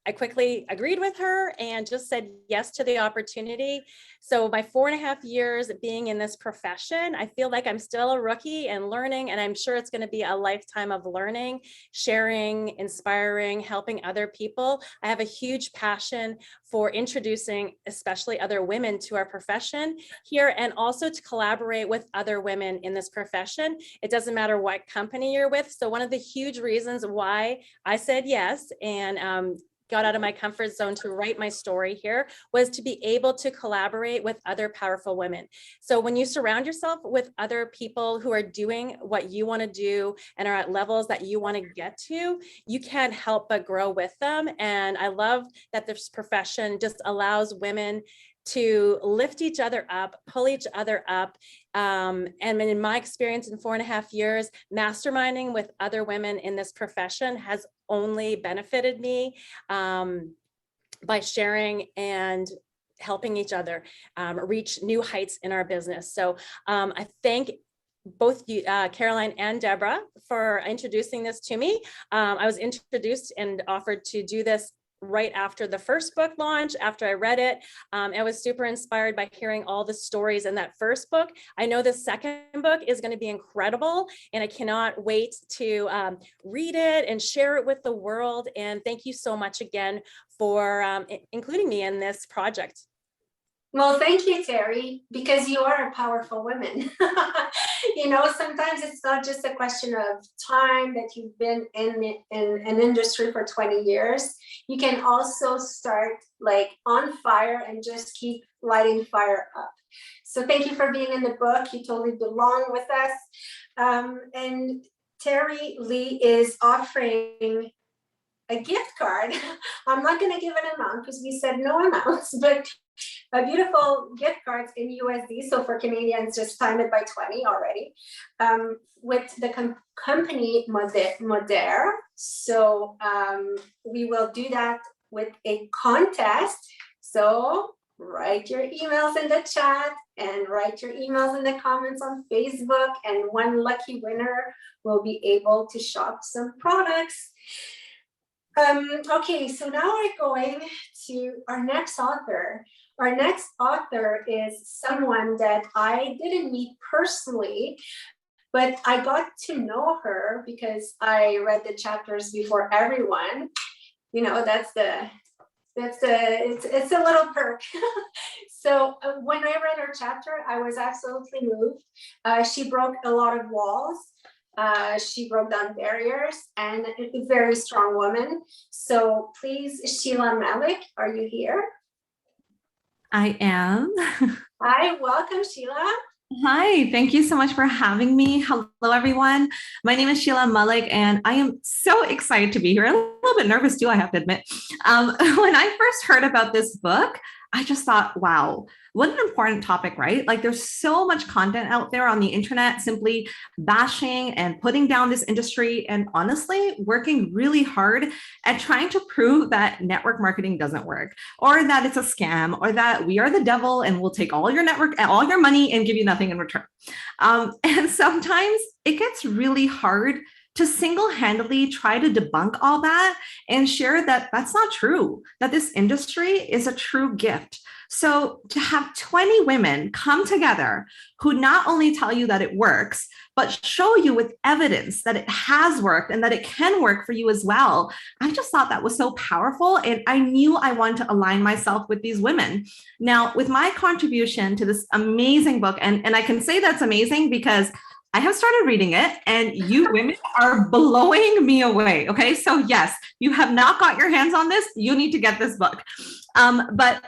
I quickly agreed with her and just said yes to the opportunity. So my 4.5 years being in this profession, I feel like I'm still a rookie and learning, and I'm sure it's going to be a lifetime of learning, sharing, inspiring, helping other people. I have a huge passion for introducing especially other women to our profession here, and also to collaborate with other women in this profession. It doesn't matter what company you're with. So one of the huge reasons why I said yes and got out of my comfort zone to write my story here was to be able to collaborate with other powerful women. So when you surround yourself with other people who are doing what you want to do and are at levels that you want to get to, you can't help but grow with them. And I love that this profession just allows women to lift each other up, pull each other up. And in my experience in 4.5 years, masterminding with other women in this profession has only benefited me by sharing and helping each other reach new heights in our business. So I thank both you, Caroline and Deborah, for introducing this to me. I was introduced and offered to do this right after the first book launch. After I read it, I was super inspired by hearing all the stories in that first book. I know the second book is going to be incredible, and I cannot wait to read it and share it with the world. And thank you so much again for including me in this project. Well, thank you, Terry, because you are a powerful woman. You know, sometimes it's not just a question of time that you've been in an industry for 20 years. You can also start like on fire and just keep lighting fire up. So thank you for being in the book. You totally belong with us. And Terry Lee is offering a gift card. I'm not going to give an amount because we said no amounts, but a beautiful gift cards in USD. So for Canadians, just time it by 20 already. With the company Modere. So we will do that with a contest. So write your emails in the chat and write your emails in the comments on Facebook, and one lucky winner will be able to shop some products. Okay, so now we're going to our next author. Our next author is someone that I didn't meet personally, but I got to know her because I read the chapters before everyone. You know, it's a little perk. So when I read her chapter, I was absolutely moved. She broke a lot of walls. She broke down barriers, and a very strong woman. So please, Sheila Malik, are you here? I am. Hi, welcome, Sheila. Hi, thank you so much for having me. Hello, everyone. My name is Sheila Malik, and I am so excited to be here. A little bit nervous too, I have to admit. When I first heard about this book, I just thought, wow, what an important topic, right? Like there's so much content out there on the internet simply bashing and putting down this industry, and honestly working really hard at trying to prove that network marketing doesn't work, or that it's a scam, or that we are the devil and we'll take all your network and all your money and give you nothing in return. And sometimes it gets really hard to single-handedly try to debunk all that and share that that's not true, that this industry is a true gift. So to have 20 women come together who not only tell you that it works, but show you with evidence that it has worked and that it can work for you as well, I just thought that was so powerful. And I knew I wanted to align myself with these women. Now, with my contribution to this amazing book, and I can say that's amazing because I have started reading it, and you women are blowing me away. Okay, so yes, you have not got your hands on this. You need to get this book. But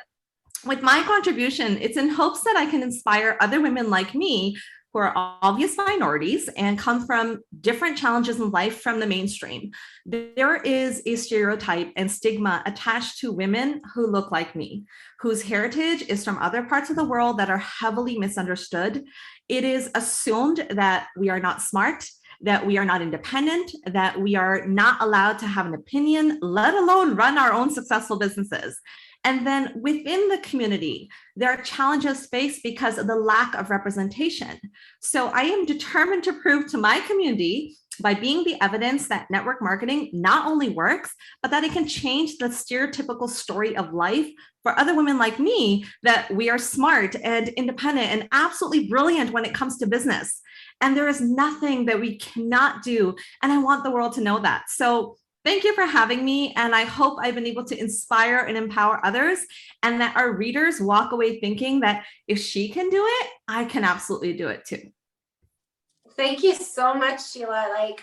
with my contribution, it's in hopes that I can inspire other women like me who are obvious minorities and come from different challenges in life from the mainstream. There is a stereotype and stigma attached to women who look like me, whose heritage is from other parts of the world that are heavily misunderstood. It is assumed that we are not smart, that we are not independent, that we are not allowed to have an opinion, let alone run our own successful businesses. And then within the community, there are challenges faced because of the lack of representation. So I am determined to prove to my community by being the evidence that network marketing not only works, but that it can change the stereotypical story of life for other women like me, that we are smart and independent and absolutely brilliant when it comes to business. And there is nothing that we cannot do. And I want the world to know that. So thank you for having me. And I hope I've been able to inspire and empower others, and that our readers walk away thinking that if she can do it, I can absolutely do it too. Thank you so much, Sheila.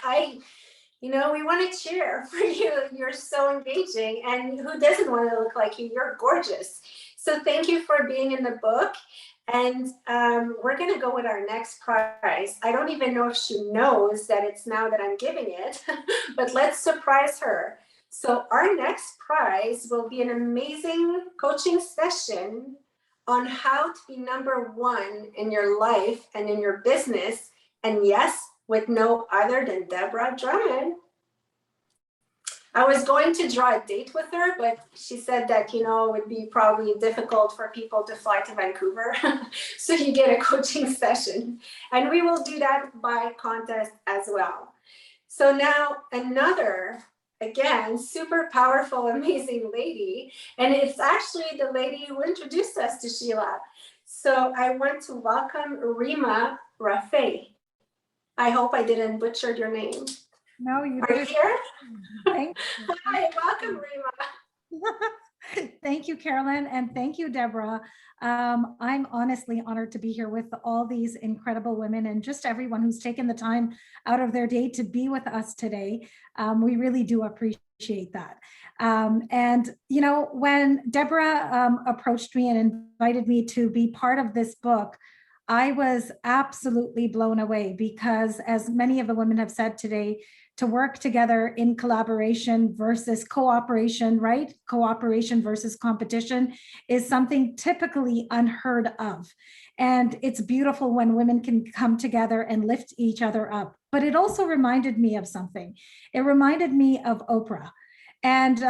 We want to cheer for you. You're so engaging, and who doesn't want to look like you? You're gorgeous. So thank you for being in the book. And we're going to go with our next prize. I don't even know if she knows that it's now that I'm giving it, but let's surprise her. So our next prize will be an amazing coaching session on how to be number one in your life and in your business. And yes, with no other than Deborah Drummond. I was going to draw a date with her, but she said that, it would be probably difficult for people to fly to Vancouver. So you get a coaching session, and we will do that by contest as well. So now another, again, super powerful, amazing lady. And it's actually the lady who introduced us to Sheila. So I want to welcome Rima Rafay. I hope I didn't butcher your name. No, you Are you did. here? Thank you. Hi, welcome, Rima. Thank you, Carolyn, and thank you, Deborah. I'm honestly honored to be here with all these incredible women and just everyone who's taken the time out of their day to be with us today. We really do appreciate that. And, you know, when Deborah approached me and invited me to be part of this book, I was absolutely blown away because, as many of the women have said today, to work together in collaboration versus cooperation, right? Cooperation versus competition is something typically unheard of. And it's beautiful when women can come together and lift each other up. But it also reminded me of something. It reminded me of Oprah. And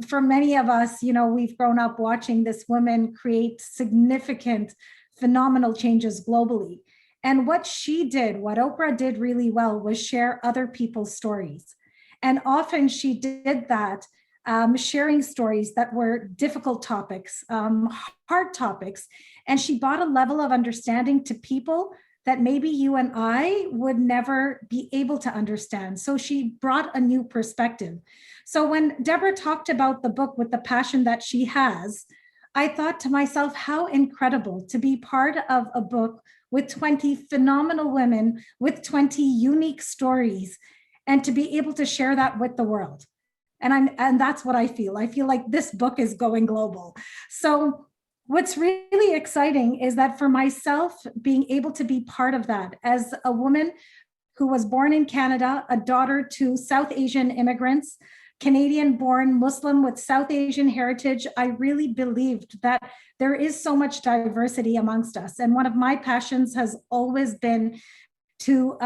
for many of us, you know, we've grown up watching this woman create significant, phenomenal changes globally. And what she did, what Oprah did really well, was share other people's stories. And often she did that, sharing stories that were difficult topics, hard topics. And she brought a level of understanding to people that maybe you and I would never be able to understand. So she brought a new perspective. So when Deborah talked about the book with the passion that she has, I thought to myself, how incredible to be part of a book with 20 phenomenal women with 20 unique stories and to be able to share that with the world. And that's what I feel. I feel like this book is going global. So what's really exciting is that for myself, being able to be part of that as a woman who was born in Canada, a daughter to South Asian immigrants, Canadian-born Muslim with South Asian heritage, I really believed that there is so much diversity amongst us. And one of my passions has always been to,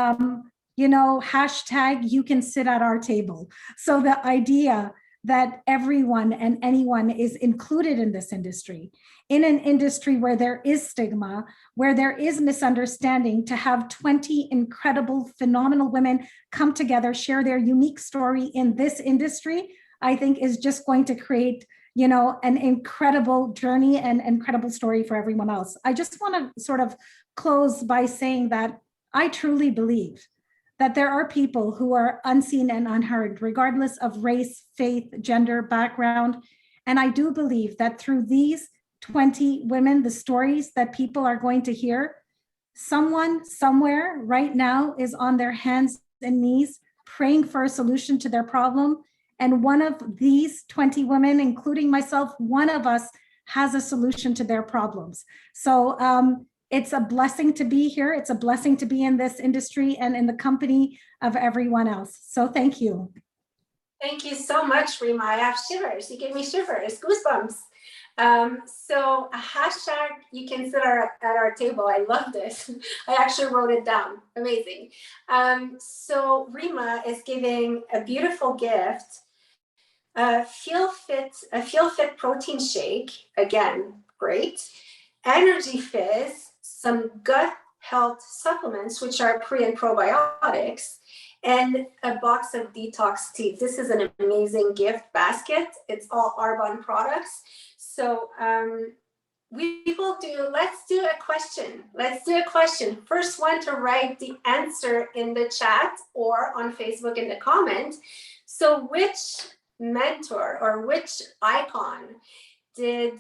you know, hashtag you can sit at our table. So the idea that everyone and anyone is included in this industry, in an industry where there is stigma, where there is misunderstanding, to have 20 incredible, phenomenal women come together, share their unique story in this industry, I think is just going to create, you know, an incredible journey and incredible story for everyone else. I just want to sort of close by saying that I truly believe that there are people who are unseen and unheard, regardless of race, faith, gender, background. And I do believe that through these 20 women, the stories that people are going to hear, someone somewhere right now is on their hands and knees praying for a solution to their problem. And one of these 20 women, including myself, one of us has a solution to their problems. So it's a blessing to be here. It's a blessing to be in this industry and in the company of everyone else. So thank you. Thank you so much, Rima. I have shivers. You gave me shivers, goosebumps. So a hashtag you can sit at our table. I love this. I actually wrote it down. Amazing. So Rima is giving a beautiful gift. A Feel Fit protein shake. Again, great. Energy Fizz, some gut health supplements, which are pre and probiotics, and a box of detox tea. This is an amazing gift basket. It's all Arbonne products. So let's do a question. First one to write the answer in the chat or on Facebook in the comment. So which mentor or which icon did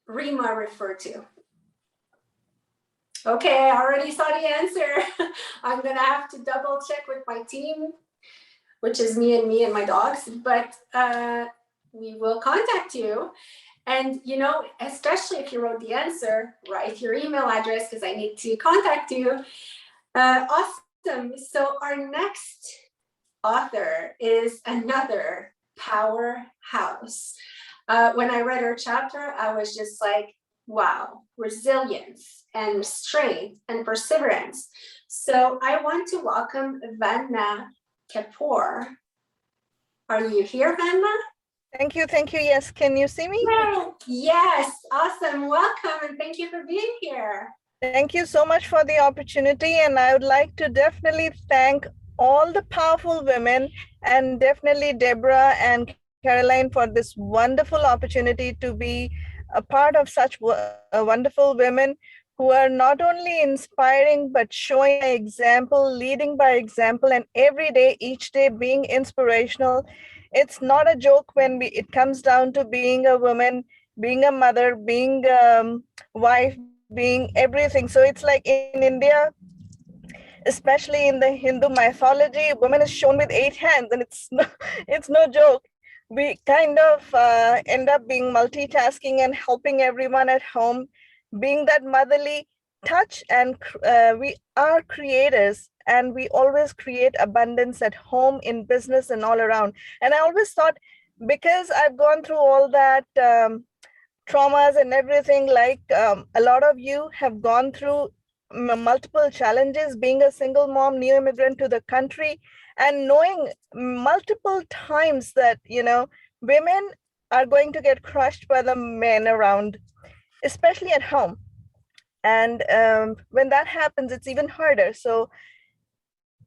Rima refer to? Okay, I already saw the answer. I'm gonna have to double check with my team, which is me and my dogs, but we will contact you. And you know, especially if you wrote the answer, write your email address because I need to contact you. Awesome. So our next author is another powerhouse. When I read her chapter, I was just like, wow, resilience and strength and perseverance. So I want to welcome Vanna Kapoor. Are you here, Vanna? Thank you. Yes, can you see me? Yes, awesome. Welcome and thank you for being here. Thank you so much for the opportunity. And I would like to definitely thank all the powerful women and definitely Deborah and Caroline for this wonderful opportunity to be a part of such wonderful women who are not only inspiring, but showing by example, leading by example, and every day, each day being inspirational it's not a joke when it comes down to being a woman, being a mother, being wife, being everything. So it's like in India, especially in the Hindu mythology, woman is shown with 8 hands, and it's no joke. We kind of end up being multitasking and helping everyone at home, being that motherly touch, and we are creators, and we always create abundance at home, in business, and all around. And I always thought, because I've gone through all that traumas and everything, like a lot of you have gone through multiple challenges, being a single mom, new immigrant to the country, and knowing multiple times that, women are going to get crushed by the men around, especially at home. And when that happens, it's even harder. So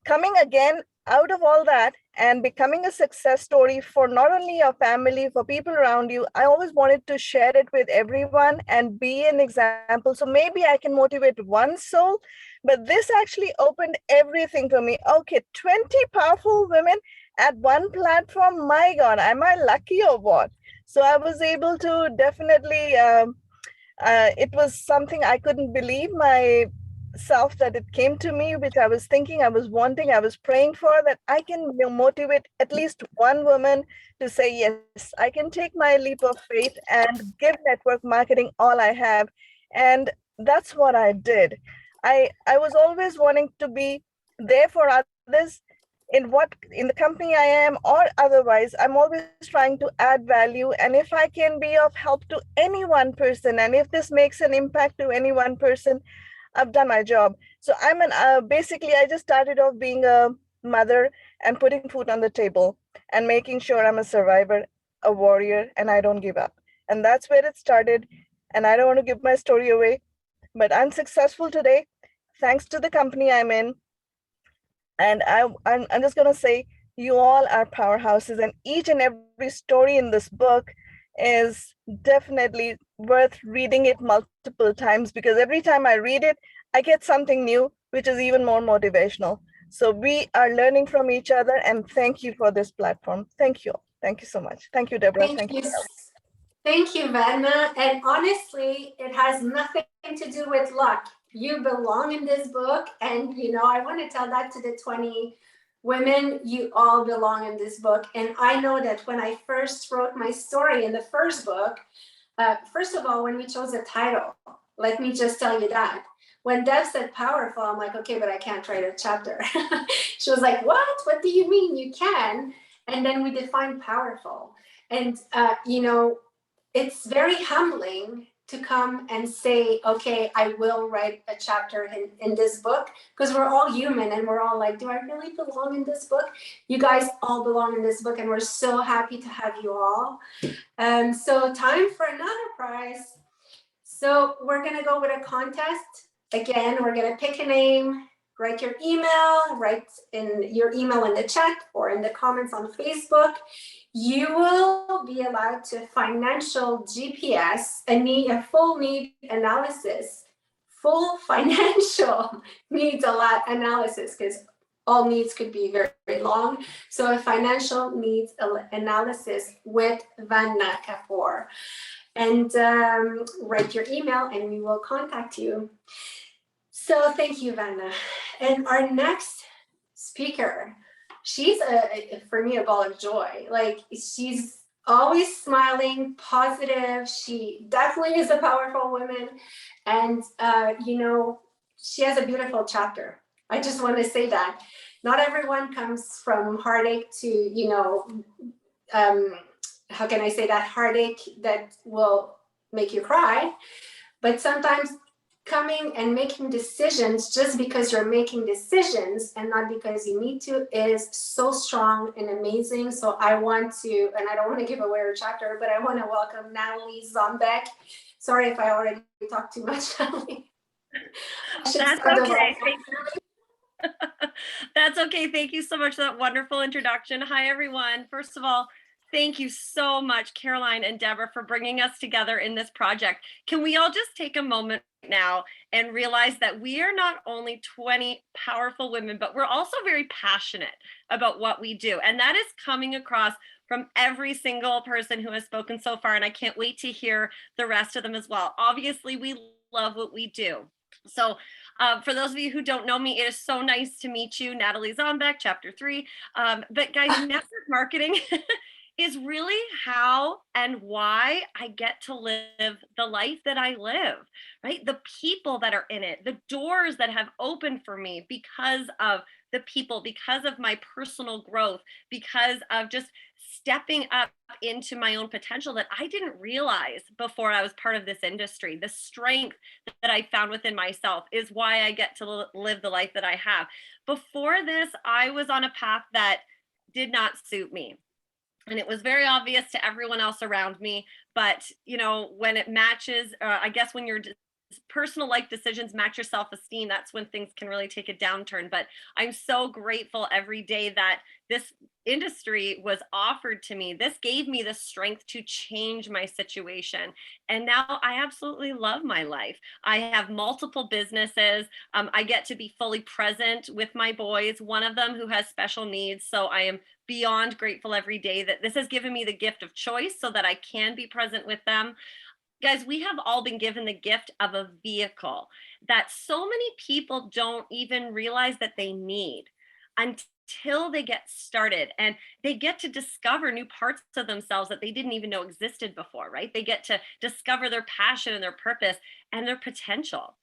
coming again out of all that and becoming a success story for not only your family, for people around you, I always wanted to share it with everyone and be an example. So maybe I can motivate one soul, but this actually opened everything for me. Okay, 20 powerful women at one platform. My God, am I lucky or what? So I was able to definitely, it was something I couldn't believe myself that it came to me, which I was thinking, I was wanting, I was praying for, that I can motivate at least one woman to say, yes, I can take my leap of faith and give network marketing all I have. And that's what I did. I was always wanting to be there for others in the company I am or otherwise. I'm always trying to add value. And if I can be of help to any one person, and if this makes an impact to any one person, I've done my job. So basically, I just started off being a mother and putting food on the table and making sure I'm a survivor, a warrior, and I don't give up. And that's where it started. And I don't want to give my story away, but I'm successful today, thanks to the company I'm in. And I'm just going to say, you all are powerhouses, and each and every story in this book is definitely worth reading it multiple times, because every time I read it, I get something new, which is even more motivational. So we are learning from each other, and thank you for this platform. Thank you. Thank you so much. Thank you, Deborah. Thank you. Thank you, Vanna. And honestly, it has nothing to do with luck. You belong in this book. And, I want to tell that to the 20 women, you all belong in this book. And I know that when I first wrote my story in the first book, first of all, when we chose the title, let me just tell you that. When Deb said powerful, I'm like, okay, but I can't write a chapter. She was like, what? What do you mean you can? And then we defined powerful. And, it's very humbling to come and say, okay, I will write a chapter in this book, because we're all human and we're all like, do I really belong in this book? You guys all belong in this book, and we're so happy to have you all. So time for another prize. So we're going to go with a contest. Again, we're going to pick a name, write your email, write in your email in the chat or in the comments on Facebook. You will be allowed to financial GPS, a full need analysis, full financial needs analysis, because all needs could be very, very long. So a financial needs analysis with Vanna Kapoor. And write your email and we will contact you. So thank you, Vanna. And our next speaker, she's for me a ball of joy. Like, she's always smiling, positive. She definitely is a powerful woman. And, she has a beautiful chapter. I just want to say that. Not everyone comes from heartache to, how can I say that, heartache that will make you cry. But sometimes coming and making decisions just because you're making decisions and not because you need to is so strong and amazing. So I want to, and I don't want to give away her chapter, but I want to welcome Natalie Zombeck. Sorry if I already talked too much, Natalie. That's okay. That's okay. Thank you so much for that wonderful introduction. Hi, everyone. First of all, thank you so much, Caroline and Deborah, for bringing us together in this project. Can we all just take a moment now and realize that we are not only 20 powerful women, but we're also very passionate about what we do. And that is coming across from from every single person who has spoken so far, and I can't wait to hear the rest of them as well. Obviously, we love what we do. So for those of you who don't know me, it is so nice to meet you. Natalie Zombeck, chapter 3. But guys, network marketing is really how and why I get to live the life that I live, right? The people that are in it, the doors that have opened for me because of the people, because of my personal growth, because of just stepping up into my own potential that I didn't realize before I was part of this industry. The strength that I found within myself is why I get to live the life that I have. Before this, I was on a path that did not suit me. And it was very obvious to everyone else around me. But, you know, when it matches, I guess when your personal life decisions match your self-esteem, that's when things can really take a downturn. But I'm so grateful every day that this industry was offered to me. This gave me the strength to change my situation. And now I absolutely love my life. I have multiple businesses. I get to be fully present with my boys, one of them who has special needs. So I am beyond grateful every day that this has given me the gift of choice so that I can be present with them. Guys, we have all been given the gift of a vehicle that so many people don't even realize that they need until they get started, and they get to discover new parts of themselves that they didn't even know existed before, right? They get to discover their passion and their purpose and their potential.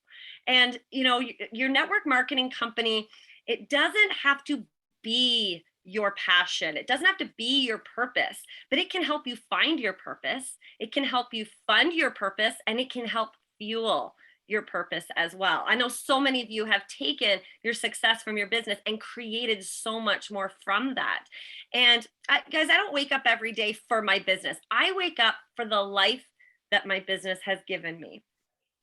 And, you know, your network marketing company, it doesn't have to be your passion. It doesn't have to be your purpose, but it can help you find your purpose. It can help you fund your purpose, and it can help fuel your purpose as well. I know so many of you have taken your success from your business and created so much more from that. And guys, I don't wake up every day for my business. I wake up for the life that my business has given me,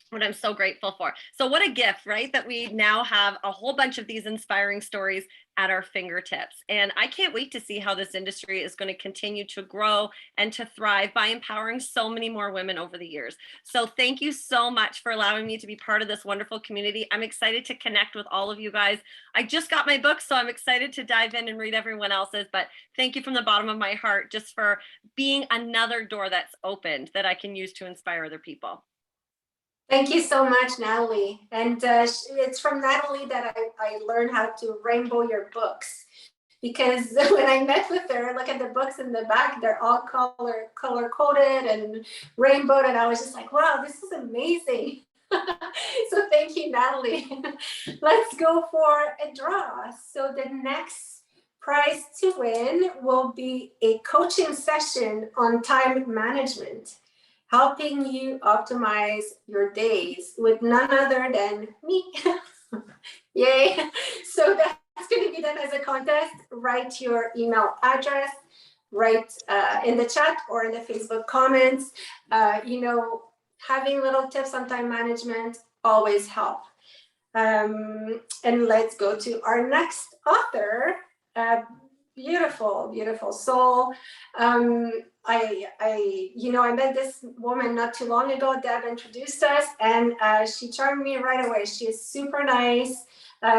what I'm so grateful for. So what a gift, right? That we now have a whole bunch of these inspiring stories at our fingertips. And I can't wait to see how this industry is going to continue to grow and to thrive by empowering so many more women over the years. So thank you so much for allowing me to be part of this wonderful community. I'm excited to connect with all of you guys. I just got my book, so I'm excited to dive in and read everyone else's, but thank you from the bottom of my heart just for being another door that's opened that I can use to inspire other people. Thank you so much, Natalie. And it's from Natalie that I learned how to rainbow your books. Because when I met with her, look at the books in the back, they're all color coded and rainbowed. And I was just like, wow, this is amazing. So thank you, Natalie. Let's go for a draw. So the next prize to win will be a coaching session on time management, helping you optimize your days with none other than me. Yay. So that's going to be done as a contest. Write your email address, write in the chat or in the Facebook comments. You know, having little tips on time management always help. And let's go to our next author. Beautiful, beautiful soul. I met this woman not too long ago. Deb introduced us, and she charmed me right away. She is super nice,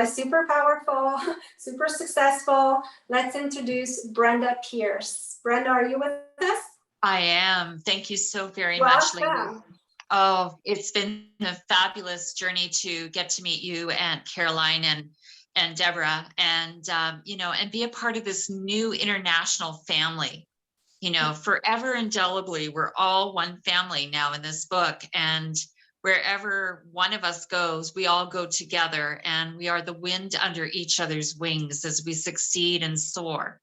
super powerful, super successful. Let's introduce Brenda Pierce. Brenda, are you with us? I am. Thank you so very much, ladies. Oh, it's been a fabulous journey to get to meet you and Caroline and Deborah, and you know, and be a part of this new international family. You know, forever indelibly, we're all one family now in this book, and wherever one of us goes, we all go together, and we are the wind under each other's wings as we succeed and soar.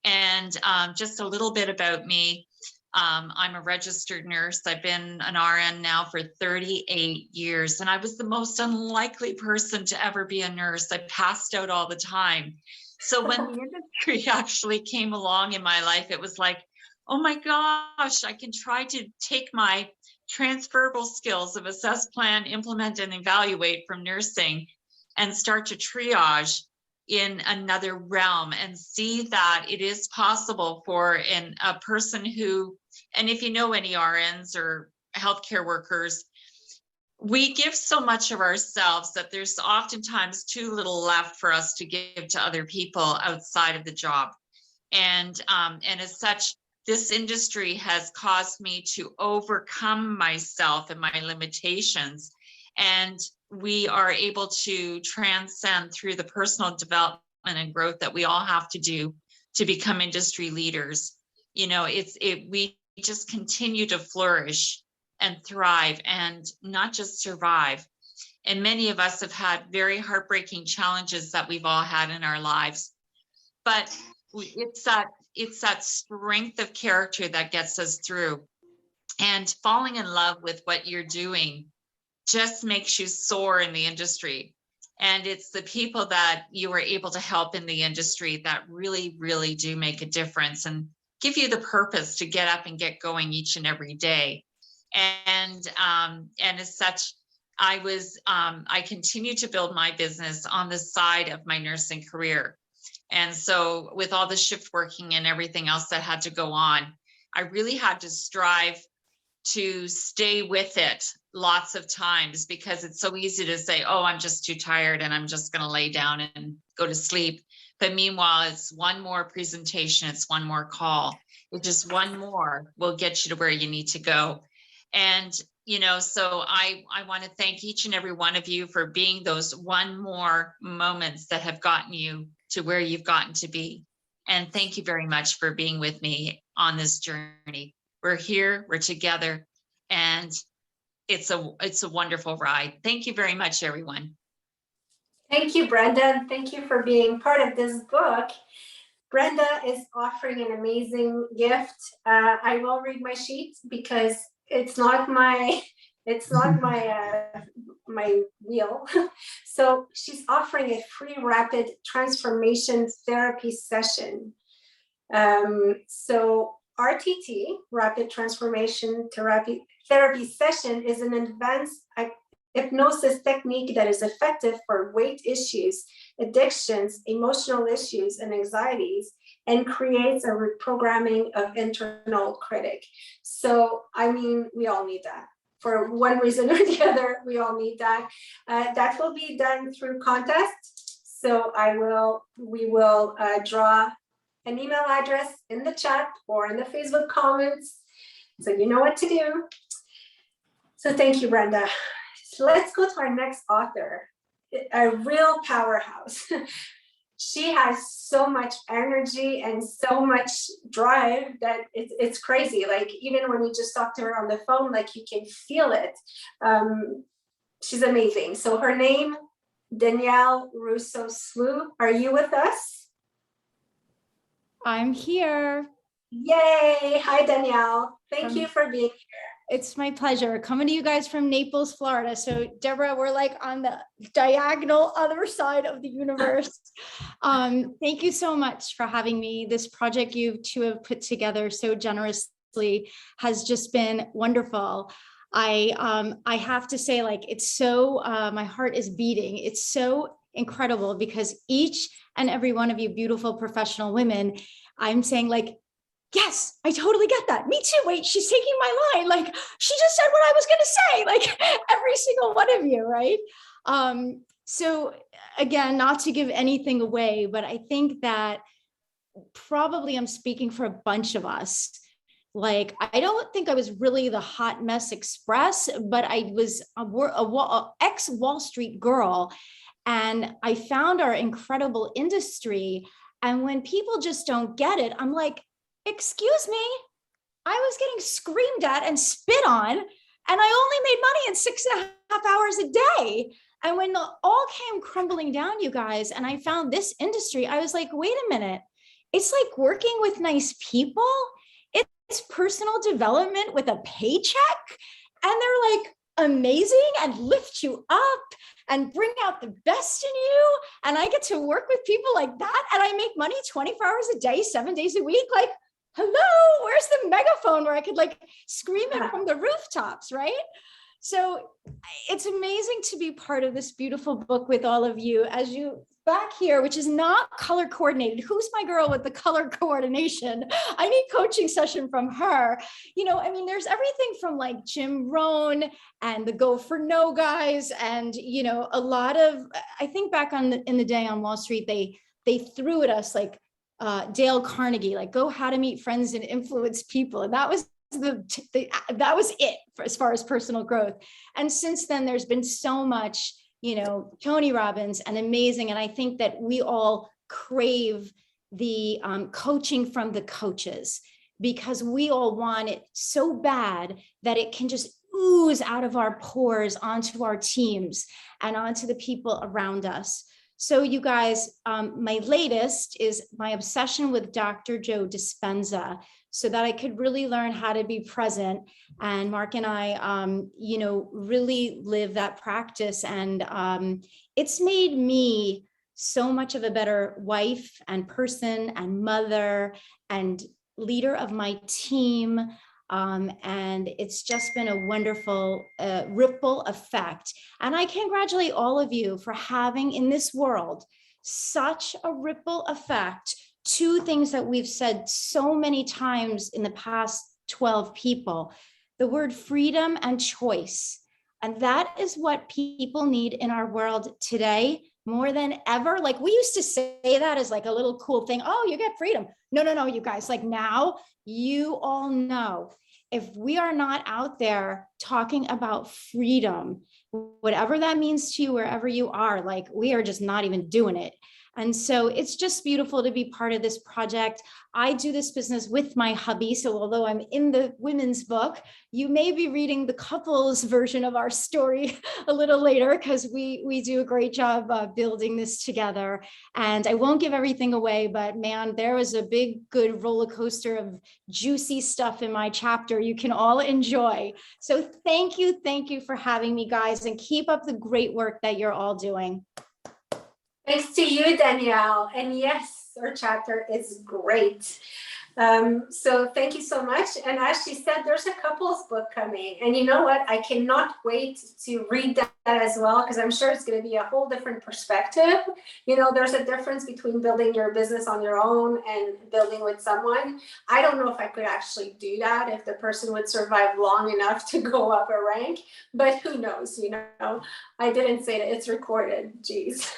And just a little bit about me. I'm a registered nurse. I've been an RN now for 38 years, and I was the most unlikely person to ever be a nurse. I passed out all the time. So when the industry actually came along in my life, it was like, oh my gosh, I can try to take my transferable skills of assess, plan, implement, and evaluate from nursing and start to triage in another realm and see that it is possible for a person who, and if you know any RNs or healthcare workers, we give so much of ourselves that there's oftentimes too little left for us to give to other people outside of the job. And as such, this industry has caused me to overcome myself and my limitations. And we are able to transcend through the personal development and growth that we all have to do to become industry leaders. You know, we just continue to flourish and thrive and not just survive. And many of us have had very heartbreaking challenges that we've all had in our lives. But it's that strength of character that gets us through. And falling in love with what you're doing just makes you soar in the industry. And it's the people that you are able to help in the industry that really, really do make a difference and give you the purpose to get up and get going each and every day. And as such, I continue to build my business on the side of my nursing career. And so with all the shift working and everything else that had to go on, I really had to strive to stay with it lots of times, because it's so easy to say, oh, I'm just too tired and I'm just going to lay down and go to sleep. But meanwhile, it's one more presentation, it's one more call. It's just one more will get you to where you need to go. And, you know, so I want to thank each and every one of you for being those one more moments that have gotten you to where you've gotten to be. And thank you very much for being with me on this journey. We're here, we're together, and it's a wonderful ride. Thank you very much, everyone. Thank you, Brenda. Thank you for being part of this book. Brenda is offering an amazing gift. I will read my sheet because it's not my my wheel. So she's offering a free rapid transformation therapy session. So RTT, Rapid Transformation Therapy Session, is an advanced hypnosis technique that is effective for weight issues, addictions, emotional issues, and anxieties, and creates a reprogramming of internal critic. So, I mean, we all need that. For one reason or the other, we all need that. That will be done through contest. So we will draw an email address in the chat or in the Facebook comments, so you know what to do. So thank you, Brenda. So let's go to our next author, a real powerhouse. She has so much energy and so much drive that it's crazy. Like, even when you just talk to her on the phone, like, you can feel it. She's amazing. So her name, Danielle Russo-Slew. Are you with us? I'm here. Yay. Hi, Danielle. Thank you for being here. It's my pleasure coming to you guys from Naples, Florida. So Deborah, we're like on the diagonal other side of the universe. Thank you so much for having me. This project you two have put together so generously has just been wonderful. I have to say, like, it's so, my heart is beating. It's so incredible because each and every one of you beautiful professional women, I'm saying, like, yes, I totally get that. Me too. Wait, she's taking my line. Like, she just said what I was going to say, like, every single one of you, right? So again, not to give anything away, but I think that probably I'm speaking for a bunch of us. Like, I don't think I was really the hot mess express, but I was a ex-Wall Street girl. And I found our incredible industry. And when people just don't get it, I'm like, excuse me, I was getting screamed at and spit on, and I only made money in 6.5 hours a day. And when all came crumbling down, you guys, and I found this industry, I was like, wait a minute, it's like working with nice people. It's personal development with a paycheck, and they're like amazing and lift you up and bring out the best in you. And I get to work with people like that, and I make money 24 hours a day, 7 days a week. Like, hello, where's the megaphone where I could like scream it from the rooftops, right? So it's amazing to be part of this beautiful book with all of you. As you back here, which is not color coordinated. Who's my girl with the color coordination? I need coaching session from her. You know, I mean, there's everything from like Jim Rohn and the Go for No guys. And, you know, a lot of, I think back in the day on Wall Street, they threw at us like, Dale Carnegie, like go how to meet friends and influence people. And that was that was it as far as personal growth. And since then, there's been so much, Tony Robbins and amazing. And I think that we all crave the coaching from the coaches, because we all want it so bad that it can just ooze out of our pores onto our teams and onto the people around us. So you guys, my latest is my obsession with Dr. Joe Dispenza, so that I could really learn how to be present. And Mark and I, really live that practice. And it's made me so much of a better wife and person and mother and leader of my team. And it's just been a wonderful ripple effect. And I congratulate all of you for having in this world such a ripple effect. Two things that we've said so many times in the past 12 people, the word freedom and choice. And that is what people need in our world today more than ever. Like we used to say that as like a little cool thing. Oh, you get freedom. No, you guys, like now you all know, if we are not out there talking about freedom, whatever that means to you, wherever you are, like we are just not even doing it. And so it's just beautiful to be part of this project. I do this business with my hubby. So although I'm in the women's book, you may be reading the couples version of our story a little later, because we do a great job building this together. And I won't give everything away, but man, there was a big, good roller coaster of juicy stuff in my chapter you can all enjoy. So thank you for having me, guys, and keep up the great work that you're all doing. Thanks to you, Danielle. And yes, our chapter is great. So thank you so much. And as she said, there's a couples book coming. And you know what? I cannot wait to read that as well, because I'm sure it's going to be a whole different perspective. There's a difference between building your business on your own and building with someone. I don't know if I could actually do that, if the person would survive long enough to go up a rank, but who knows, I didn't say that. It's recorded. Geez.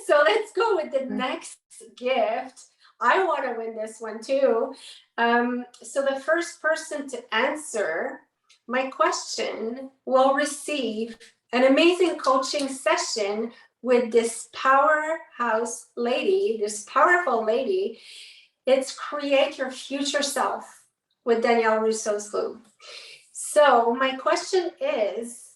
So let's go with the next gift. I want to win this one too. So the first person to answer my question will receive an amazing coaching session with this powerhouse lady, this powerful lady. It's Create Your Future Self with Danielle Rousseau-Slough. So my question is,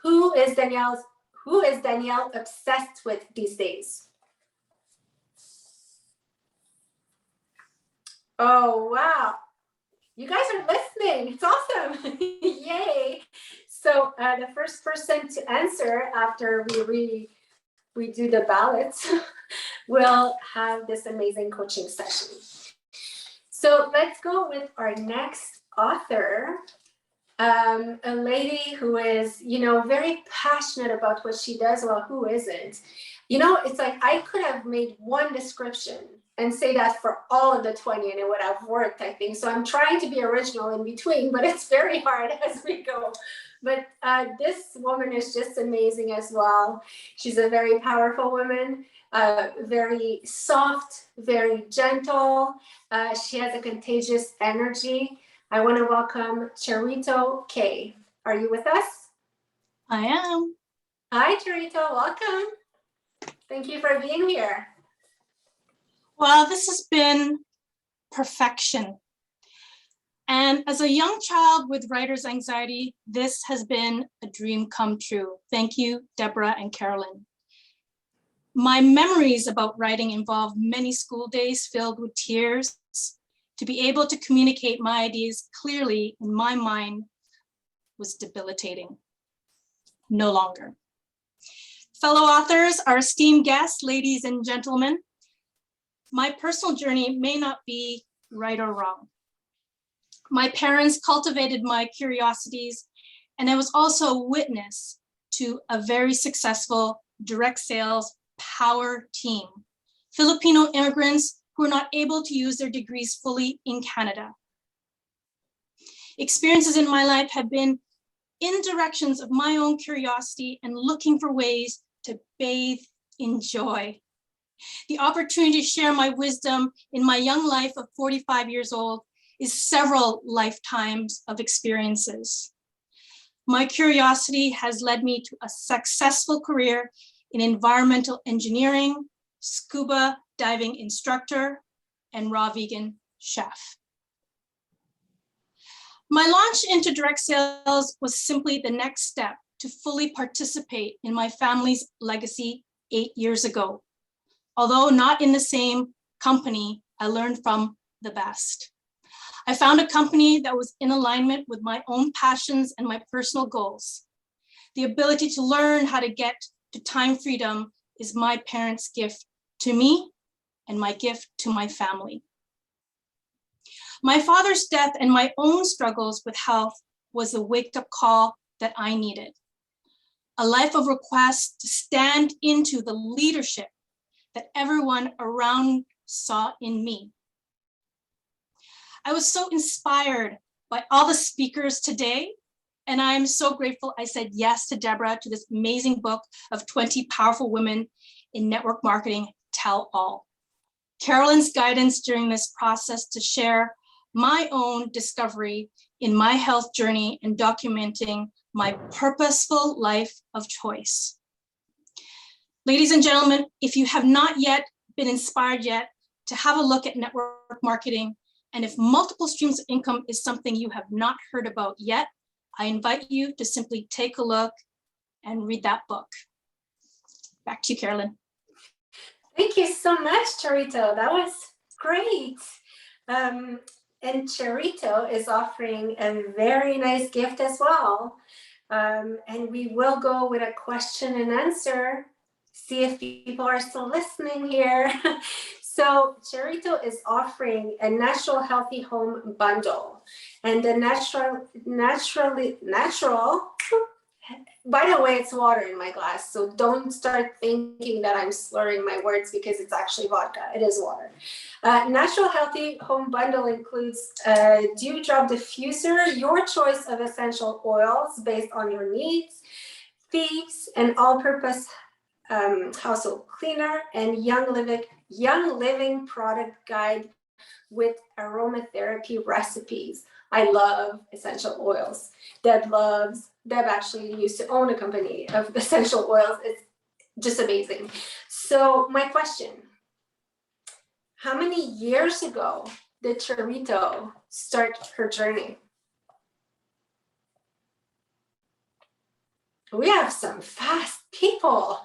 who is Danielle obsessed with these days? Oh, wow. You guys are listening. It's awesome. Yay. So the first person to answer after we do the ballots will have this amazing coaching session. So let's go with our next author, a lady who is, very passionate about what she does. Well, who isn't? It's like I could have made one description and say that for all of the 20 and it would have worked, I think. So I'm trying to be original in between, but it's very hard as we go. But this woman is just amazing as well. She's a very powerful woman, very soft, very gentle. She has a contagious energy. I want to welcome Charito K. Are you with us? I am. Hi, Charito. Welcome. Thank you for being here. Well, this has been perfection. And as a young child with writer's anxiety, this has been a dream come true. Thank you, Deborah and Carolyn. My memories about writing involve many school days filled with tears. To be able to communicate my ideas clearly in my mind was debilitating. No longer. Fellow authors, our esteemed guests, ladies and gentlemen, my personal journey may not be right or wrong. My parents cultivated my curiosities, and I was also a witness to a very successful direct sales power team, Filipino immigrants who are not able to use their degrees fully in Canada. Experiences in my life have been in directions of my own curiosity and looking for ways to bathe in joy The opportunity to share my wisdom in my young life of 45 years old is several lifetimes of experiences. My curiosity has led me to a successful career in environmental engineering, scuba diving instructor, and raw vegan chef. My launch into direct sales was simply the next step to fully participate in my family's legacy 8 years ago. Although not in the same company, I learned from the best. I found a company that was in alignment with my own passions and my personal goals. The ability to learn how to get to time freedom is my parents' gift to me and my gift to my family. My father's death and my own struggles with health was a wake-up call that I needed. A life of request to stand into the leadership that everyone around saw in me. I was so inspired by all the speakers today, and I am so grateful I said yes to Deborah, to this amazing book of 20 powerful women in network marketing tell all. Carolyn's guidance during this process to share my own discovery in my health journey and documenting my purposeful life of choice. Ladies and gentlemen, if you have not yet been inspired yet to have a look at network marketing, and if multiple streams of income is something you have not heard about yet, I invite you to simply take a look and read that book. Back to you, Carolyn. Thank you so much, Charito. That was great. And Charito is offering a very nice gift as well. And we will go with a question and answer, see if people are still listening here. So Charito is offering a natural healthy home bundle, and the natural, by the way, it's water in my glass. So don't start thinking that I'm slurring my words because it's actually vodka. It is water. Natural healthy home bundle includes a dewdrop diffuser, your choice of essential oils based on your needs, thieves, and all-purpose household cleaner, and Young Living product guide with aromatherapy recipes. I love essential oils. Deb actually used to own a company of essential oils. It's just amazing. So my question, how many years ago did Charito start her journey? We have some fast people.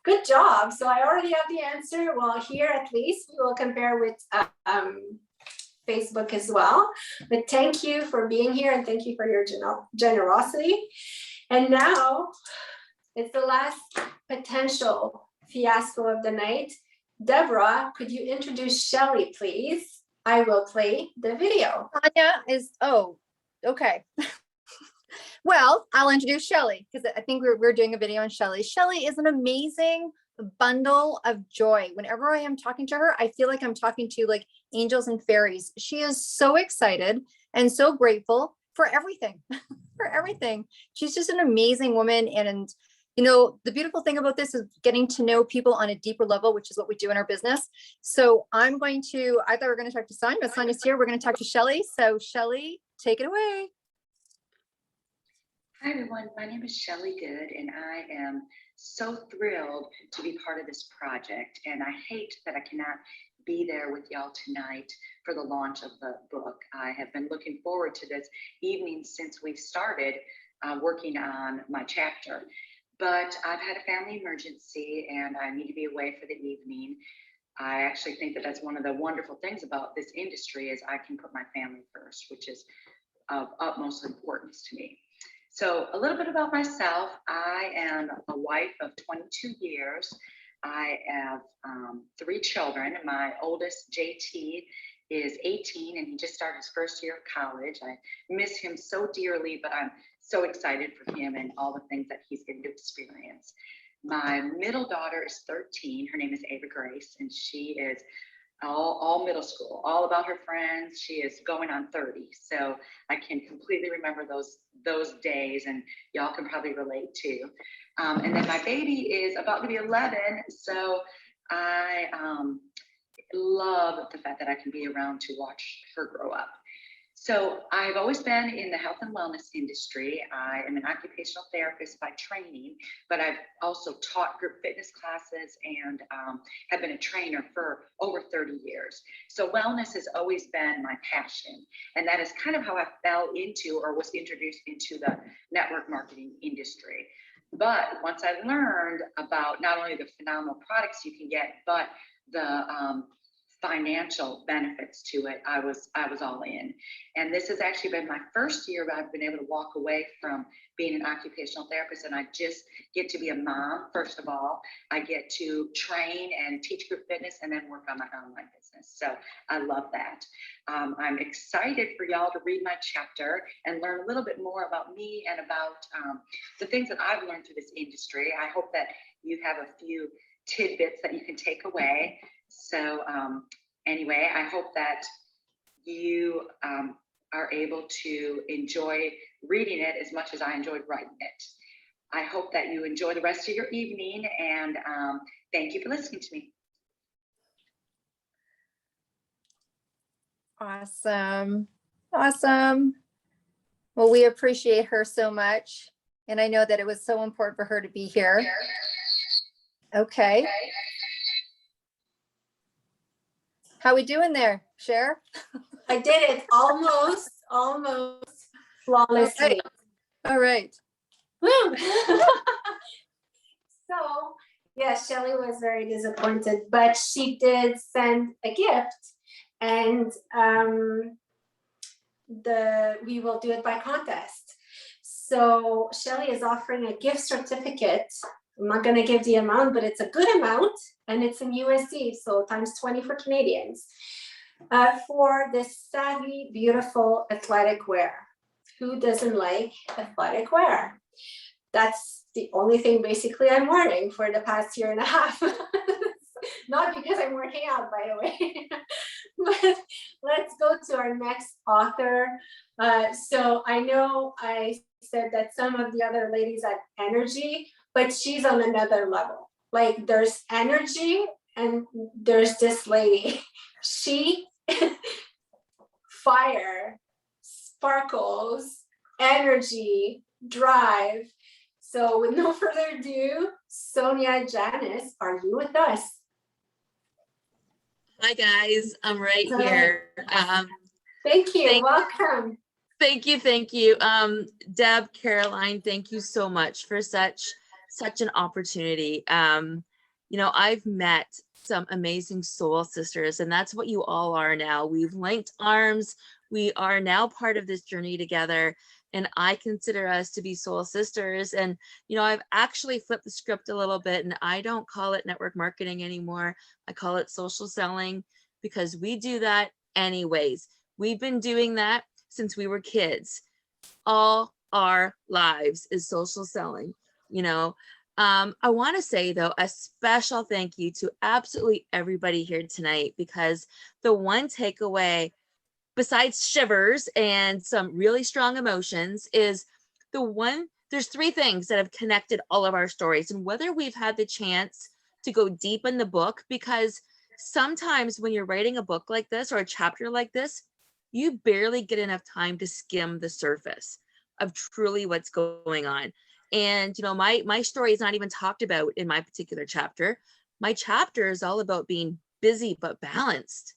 Good job. So I already have the answer. Well, here at least we will compare with Facebook as well. But thank you for being here and thank you for your generosity. And now it's the last potential fiasco of the night. Deborah, could you introduce Shelly, please? I will play the video. Tanya is, oh, okay. Well, I'll introduce Shelly because I think we're doing a video on Shelly. Shelly is an amazing bundle of joy. Whenever I am talking to her, I feel like I'm talking to like angels and fairies. She is so excited and so grateful for everything, for everything. She's just an amazing woman. And, you know, the beautiful thing about this is getting to know people on a deeper level, which is what we do in our business. So I thought we were going to talk to Sonia, but Sonia's here. We're going to talk to Shelly. So Shelly, take it away. Hi everyone, my name is Shelly Good and I am so thrilled to be part of this project, and I hate that I cannot be there with y'all tonight for the launch of the book. I have been looking forward to this evening since we started working on my chapter, but I've had a family emergency and I need to be away for the evening. I actually think that that's one of the wonderful things about this industry is I can put my family first, which is of utmost importance to me. So a little bit about myself. I am a wife of 22 years. I have 3 children. My oldest, JT, is 18 and he just started his first year of college. I miss him so dearly, but I'm so excited for him and all the things that he's getting to experience. My middle daughter is 13. Her name is Ava Grace, and she is all middle school, all about her friends. She is going on 30. So I can completely remember those days, and y'all can probably relate too. And then my baby is about to be 11. So I love the fact that I can be around to watch her grow up. So I've always been in the health and wellness industry. I am an occupational therapist by training, but I've also taught group fitness classes and have been a trainer for over 30 years. So wellness has always been my passion. And that is kind of how I fell into or was introduced into the network marketing industry. But once I learned about not only the phenomenal products you can get, but the financial benefits to it, I was all in. And this has actually been my first year where I've been able to walk away from being an occupational therapist, and I just get to be a mom. First of all, I get to train and teach group fitness and then work on my online business. So I love that. I'm excited for y'all to read my chapter and learn a little bit more about me and about the things that I've learned through this industry. I hope that you have a few tidbits that you can take away. So anyway, I hope that you are able to enjoy reading it as much as I enjoyed writing it. I hope that you enjoy the rest of your evening, and thank you for listening to me. Awesome. Awesome. Well, we appreciate her so much. And I know that it was so important for her to be here. Okay. How we doing there, Cher? I did it almost flawlessly. All right. Woo! So, yeah, Shelly was very disappointed, but she did send a gift, and we will do it by contest. So Shelly is offering a gift certificate. I'm not going to give the amount, but it's a good amount, and it's in USD, so times 20 for Canadians, for this savvy, beautiful athletic wear. Who doesn't like athletic wear? That's the only thing basically I'm wearing for the past year and a half. Not because I'm working out, by the way. But let's go to our next author. So I know I said that some of the other ladies had energy, but she's on another level. Like, there's energy and there's this lady. She fire, sparkles, energy, drive. So with no further ado, Sonia Janice, are you with us? Hi guys, I'm right here. Thank you, welcome. Thank you. Deb, Caroline, thank you so much for such an opportunity. You know, I've met some amazing soul sisters, and that's what you all are now. We've linked arms. We are now part of this journey together, and I consider us to be soul sisters. And, you know, I've actually flipped the script a little bit, and I don't call it network marketing anymore. I call it social selling, because we do that anyways. We've been doing that since we were kids. All our lives is social selling, you know. I want to say though, a special thank you to absolutely everybody here tonight, because the one takeaway, besides shivers and some really strong emotions, is there's three things that have connected all of our stories. And whether we've had the chance to go deep in the book, because sometimes when you're writing a book like this or a chapter like this, you barely get enough time to skim the surface of truly what's going on. And, you know, my story is not even talked about in my particular chapter. My chapter is all about being busy but balanced.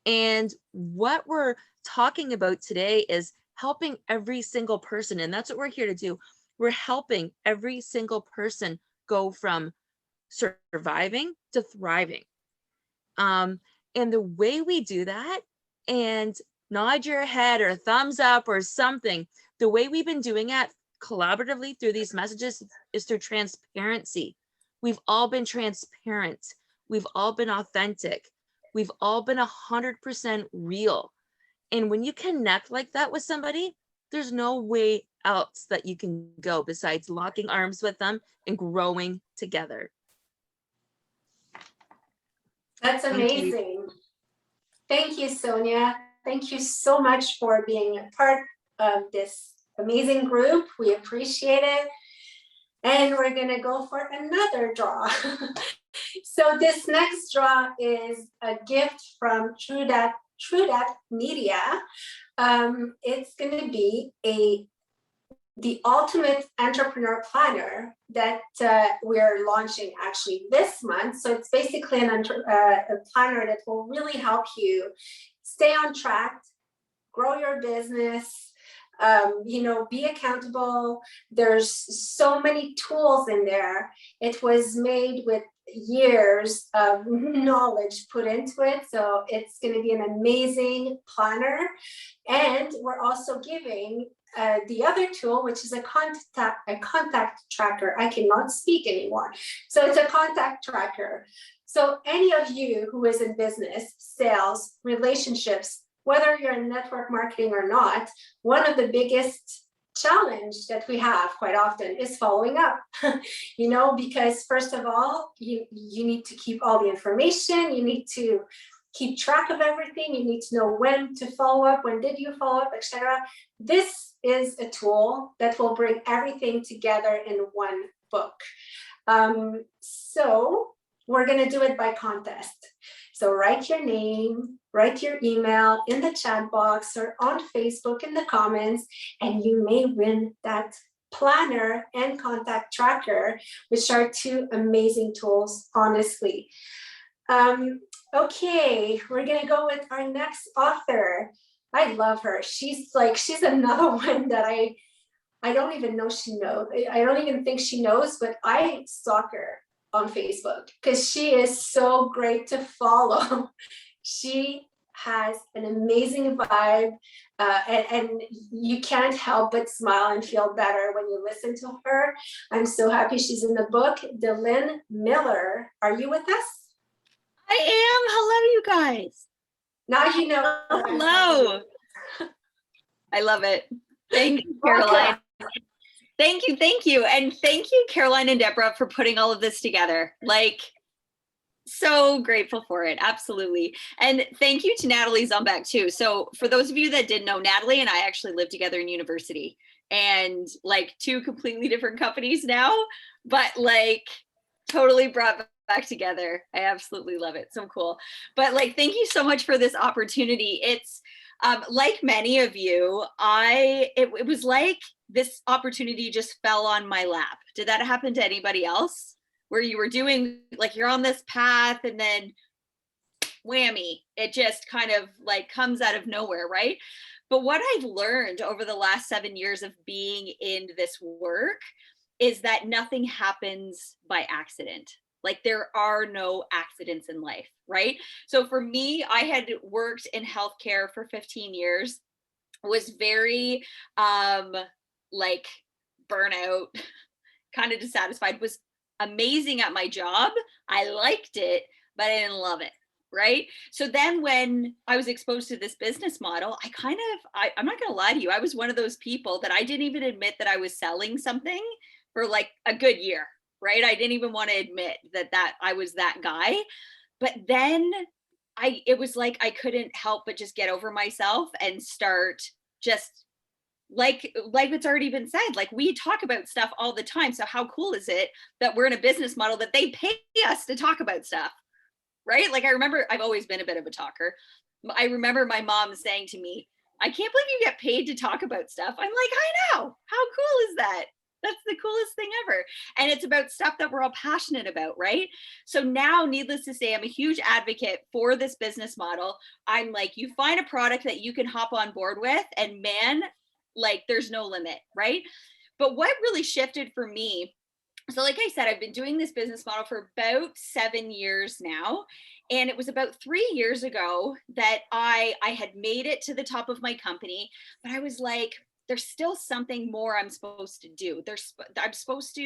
And what we're talking about today is helping every single person. And that's what we're here to do. We're helping every single person go from surviving to thriving. And the way we do that, and nod your head or thumbs up or something, the way we've been doing it collaboratively through these messages is through transparency. We've all been transparent. We've all been authentic. We've all been 100% real. And when you connect like that with somebody, there's no way else that you can go besides locking arms with them and growing together. That's amazing. Thank you, Sonia. Thank you so much for being a part of this amazing group. We appreciate it. And we're going to go for another draw. So this next draw is a gift from True Dat Media. It's going to be the ultimate entrepreneur planner that we're launching actually this month. So it's basically a planner that will really help you stay on track, grow your business, be accountable. There's so many tools in there. It was made with years of knowledge put into it. So it's going to be an amazing planner. And we're also giving the other tool, which is a contact tracker. I cannot speak anymore. So it's a contact tracker. So any of you who is in business, sales, relationships, whether you're in network marketing or not, one of the biggest challenge that we have quite often is following up, because first of all, you need to keep all the information, you need to keep track of everything, you need to know when to follow up, when did you follow up, etc. This is a tool that will bring everything together in one book. So we're going to do it by contest. So write your name, write your email in the chat box or on Facebook in the comments, and you may win that planner and contact tracker, which are two amazing tools, honestly. Okay, we're gonna go with our next author. I love her. She's another one that I don't even know she knows. I don't even think she knows, but I stalk her on Facebook because she is so great to follow. She has an amazing vibe, and you can't help but smile and feel better when you listen to her. I'm so happy she's in the book. Delynn Miller, are you with us? I am. Hello, you guys. Now you know. Hello. I love it. Thank you, Caroline. Thank you. And thank you, Caroline and Deborah, for putting all of this together. So grateful for it. Absolutely. And thank you to Natalie Zumbach too. So for those of you that didn't know, Natalie and I actually lived together in university, and two completely different companies now, but totally brought back together. I absolutely love it. So cool. But thank you so much for this opportunity. It's like many of you, it was like this opportunity just fell on my lap. Did that happen to anybody else? Where you were doing, you're on this path and then whammy, it just kind of comes out of nowhere, right? But what I've learned over the last 7 years of being in this work is that nothing happens by accident. There are no accidents in life, right? So for me, I had worked in healthcare for 15 years, was very burnout, kind of dissatisfied, was amazing at my job. I liked it, but I didn't love it, right? So then when I was exposed to this business model, I'm not gonna lie to you, I was one of those people that I didn't even admit that I was selling something for a good year, right? I didn't even want to admit that I was that guy. But then it was I couldn't help but just get over myself and start just like it's already been said, we talk about stuff all the time. So how cool is it that we're in a business model that they pay us to talk about stuff, right? I remember, I've always been a bit of a talker. I remember my mom saying to me, I can't believe you get paid to talk about stuff. I'm I know, how cool is that? That's the coolest thing ever. And it's about stuff that we're all passionate about, right? So now, needless to say, I'm a huge advocate for this business model. I'm you find a product that you can hop on board with, and man, there's no limit, right? But what really shifted for me, so like I said, I've been doing this business model for about 7 years now. And it was about 3 years ago that I had made it to the top of my company, but I was there's still something more I'm supposed to do. I'm supposed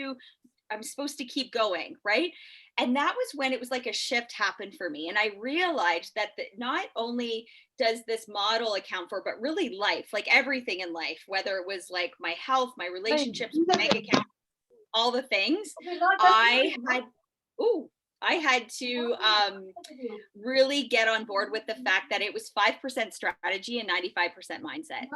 to keep going, right? And that was when it was a shift happened for me. And I realized that not only does this model account for, but really life, everything in life, whether it was my health, my relationships, my bank account, all the things, I had, I had to really get on board with the fact that it was 5% strategy and 95% mindset.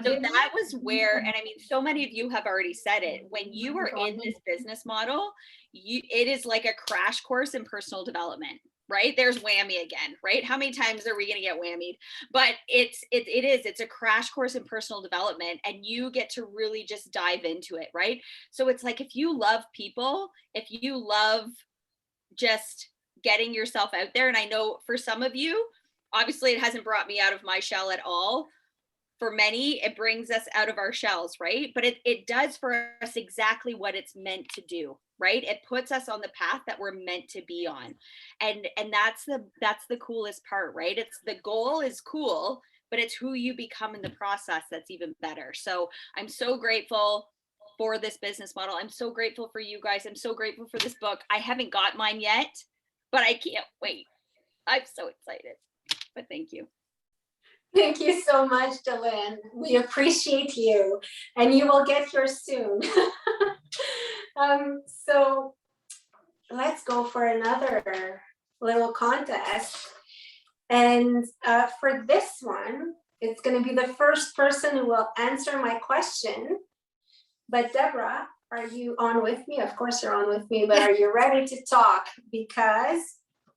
So that was where, and I mean, so many of you have already said it, when you are in this business model, it is like a crash course in personal development, right? There's whammy again, right? How many times are we going to get whammied? But it's a crash course in personal development, and you get to really just dive into it, right? So it's like, if you love people, if you love just getting yourself out there. And I know for some of you, obviously it hasn't brought me out of my shell at all. For many, it brings us out of our shells, right? But it does for us exactly what it's meant to do, right? It puts us on the path that we're meant to be on. And that's the coolest part, right? It's the goal is cool, but it's who you become in the process that's even better. So I'm so grateful for this business model. I'm so grateful for you guys. I'm so grateful for this book. I haven't got mine yet, but I can't wait. I'm so excited, but thank you. Thank you so much, Dylan. We appreciate you, and you will get yours soon. So let's go for another little contest. And for this one, it's going to be the first person who will answer my question. But Deborah, are you on with me? Of course you're on with me, but are you ready to talk? Because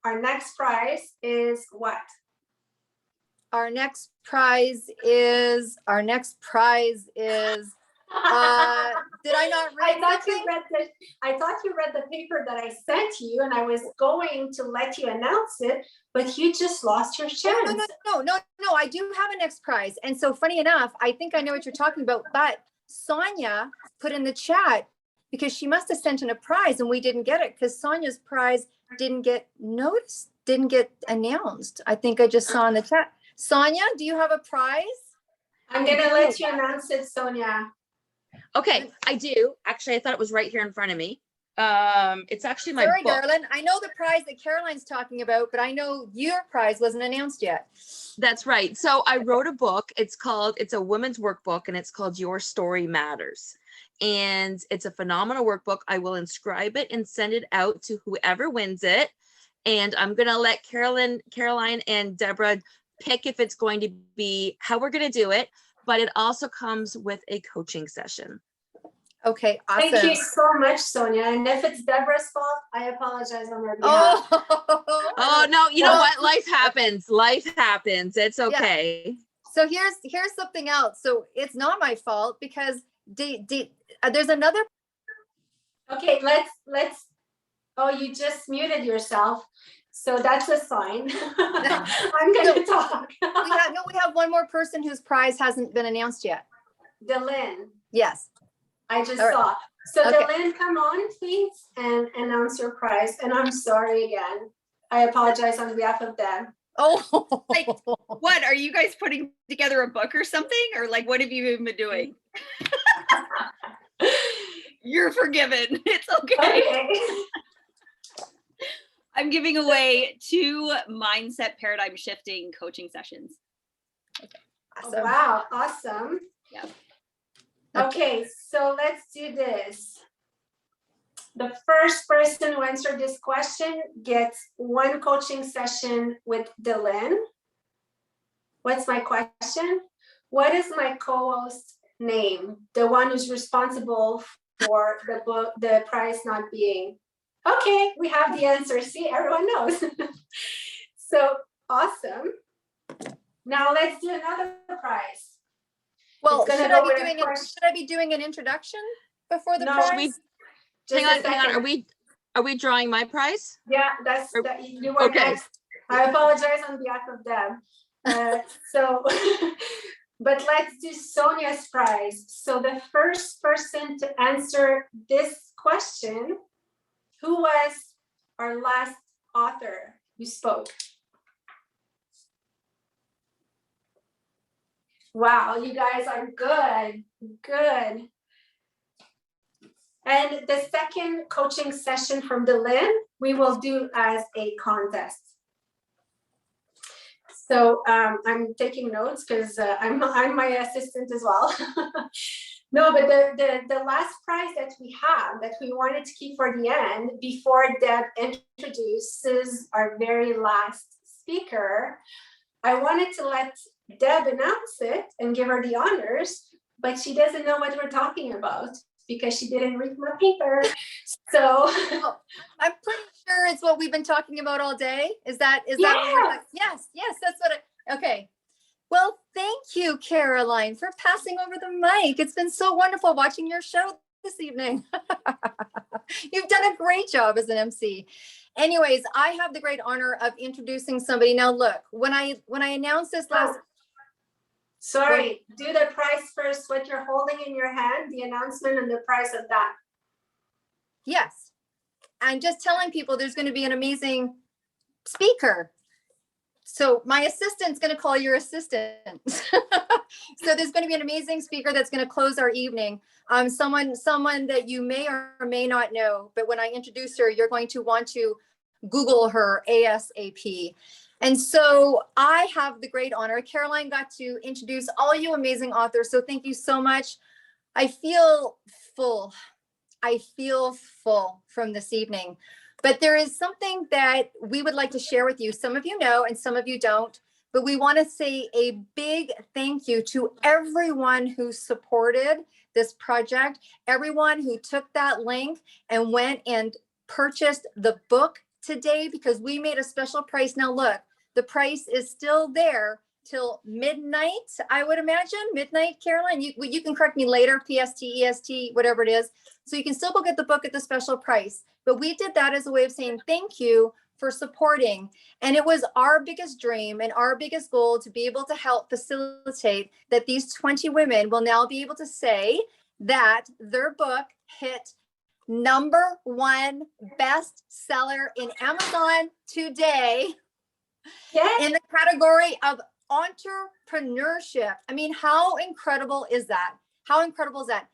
our next prize is what? Our next prize is, did I not read something? I thought you read the paper that I sent you, and I was going to let you announce it, but you just lost your chance. No, I do have a next prize. And so funny enough, I think I know what you're talking about, but Sonia put in the chat because she must have sent in a prize and we didn't get it because Sonia's prize didn't get noticed, didn't get announced. I think I just saw in the chat. Sonia, do you have a prize? I'm going to let you announce it, Sonia. Okay, I do. Actually, I thought it was right here in front of me. It's actually my book. Darling. I know the prize that Caroline's talking about, but I know your prize wasn't announced yet. That's right. So I wrote a book. It's a women's workbook, and it's called Your Story Matters. And it's a phenomenal workbook. I will inscribe it and send it out to whoever wins it. And I'm going to let Caroline and Deborah pick if it's going to be how we're going to do it. But it also comes with a coaching session. Okay, awesome. Thank you so much, Sonia. And if it's Deborah's fault, I apologize on her behalf. Oh no, you know what? Life happens. Life happens. It's okay. Yeah. So here's something else. So it's not my fault because there's another. Okay, let's. Oh, you just muted yourself. So that's a sign. I'm going to talk. We have one more person whose prize hasn't been announced yet. Dylan. Yes. I just saw. So okay. Dylan, come on, please, and announce your prize. And I'm sorry again. I apologize on behalf of them. Oh, like, what? Are you guys putting together a book or something? Or like, what have you even been doing? You're forgiven. It's okay. I'm giving away 2 mindset paradigm shifting coaching sessions. Okay. Awesome. Oh, wow. Awesome. Yeah. Okay, so let's do this. The first person who answered this question gets 1 coaching session with Dylan. What's my question? What is my co-host name? The one who's responsible for the prize not being. Okay, we have the answer. See, everyone knows. So awesome. Now let's do another prize. Well, should I be doing an introduction before the prize? Hang on. Are we drawing my prize? Yeah, you were next. I apologize on behalf of them. But let's do Sonia's prize. So the first person to answer this question, who was our last author who spoke? Wow, you guys are good. Good. And the second coaching session from Dylan, we will do as a contest. So I'm taking notes because I'm my assistant as well. No, but the last prize that we have that we wanted to keep for the end before Deb introduces our very last speaker, I wanted to let Deb announce it and give her the honors, but she doesn't know what we're talking about because she didn't read my paper. So I'm pretty sure it's what we've been talking about all day. Is that what we're yes, that's what okay. Well, thank you, Caroline, for passing over the mic. It's been so wonderful watching your show this evening. You've done a great job as an MC. Anyways, I have the great honor of introducing somebody. Now, look, when I announced this last... Sorry, do the prize first, what you're holding in your hand, the announcement and the price of that. Yes. I'm just telling people there's going to be an amazing speaker. So my assistant's going to call your assistant. So there's going to be an amazing speaker that's going to close our evening. Someone that you may or may not know, but when I introduce her, you're going to want to Google her ASAP. And so I have the great honor. Caroline got to introduce all you amazing authors. So thank you so much. I feel full. I feel full from this evening. But there is something that we would like to share with you. Some of you know and some of you don't, but we want to say a big thank you to everyone who supported this project, everyone who took that link and went and purchased the book today, because we made a special price. Now look, the price is still there till midnight, I would imagine. Midnight, Caroline, you can correct me later, PST, EST, whatever it is. So you can still go get the book at the special price. But we did that as a way of saying thank you for supporting. And it was our biggest dream and our biggest goal to be able to help facilitate that these 20 women will now be able to say that their book hit #1 bestseller in Amazon today. In the category of entrepreneurship. I mean, how incredible is that? How incredible is that?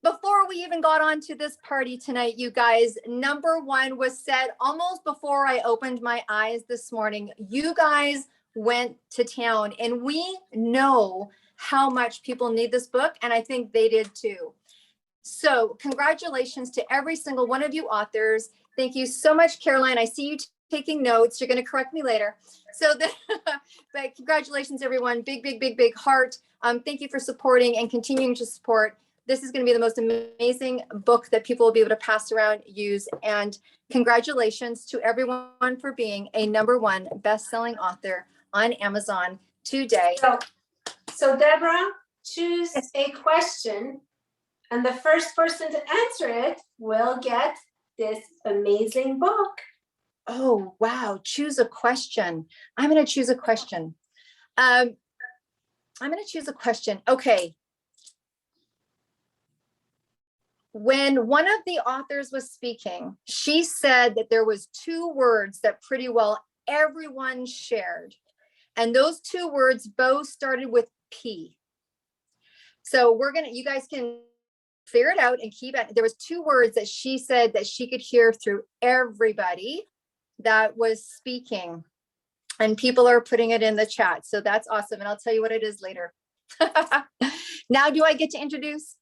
Before we even got on to this party tonight, you guys, #1 was said almost before I opened my eyes this morning. You guys went to town, and we know how much people need this book, and I think they did too. So congratulations to every single one of you authors. Thank you so much, Caroline. I see you taking notes. You're going to correct me later. So, but congratulations, everyone. Big, big, big, big heart. Thank you for supporting and continuing to support. This is going to be the most amazing book that people will be able to pass around, use. And congratulations to everyone for being a #1 best-selling author on Amazon today. So Deborah, choose a question, and the first person to answer it will get this amazing book. Oh, wow. Choose a question. I'm going to choose a question. I'm going to choose a question. Okay. When one of the authors was speaking, she said that there was 2 words that pretty well everyone shared. And those 2 words both started with P. So you guys can figure it out and keep it. There was 2 words that she said that she could hear through everybody that was speaking, and people are putting it in the chat. So that's awesome. And I'll tell you what it is later. Now, do I get to introduce?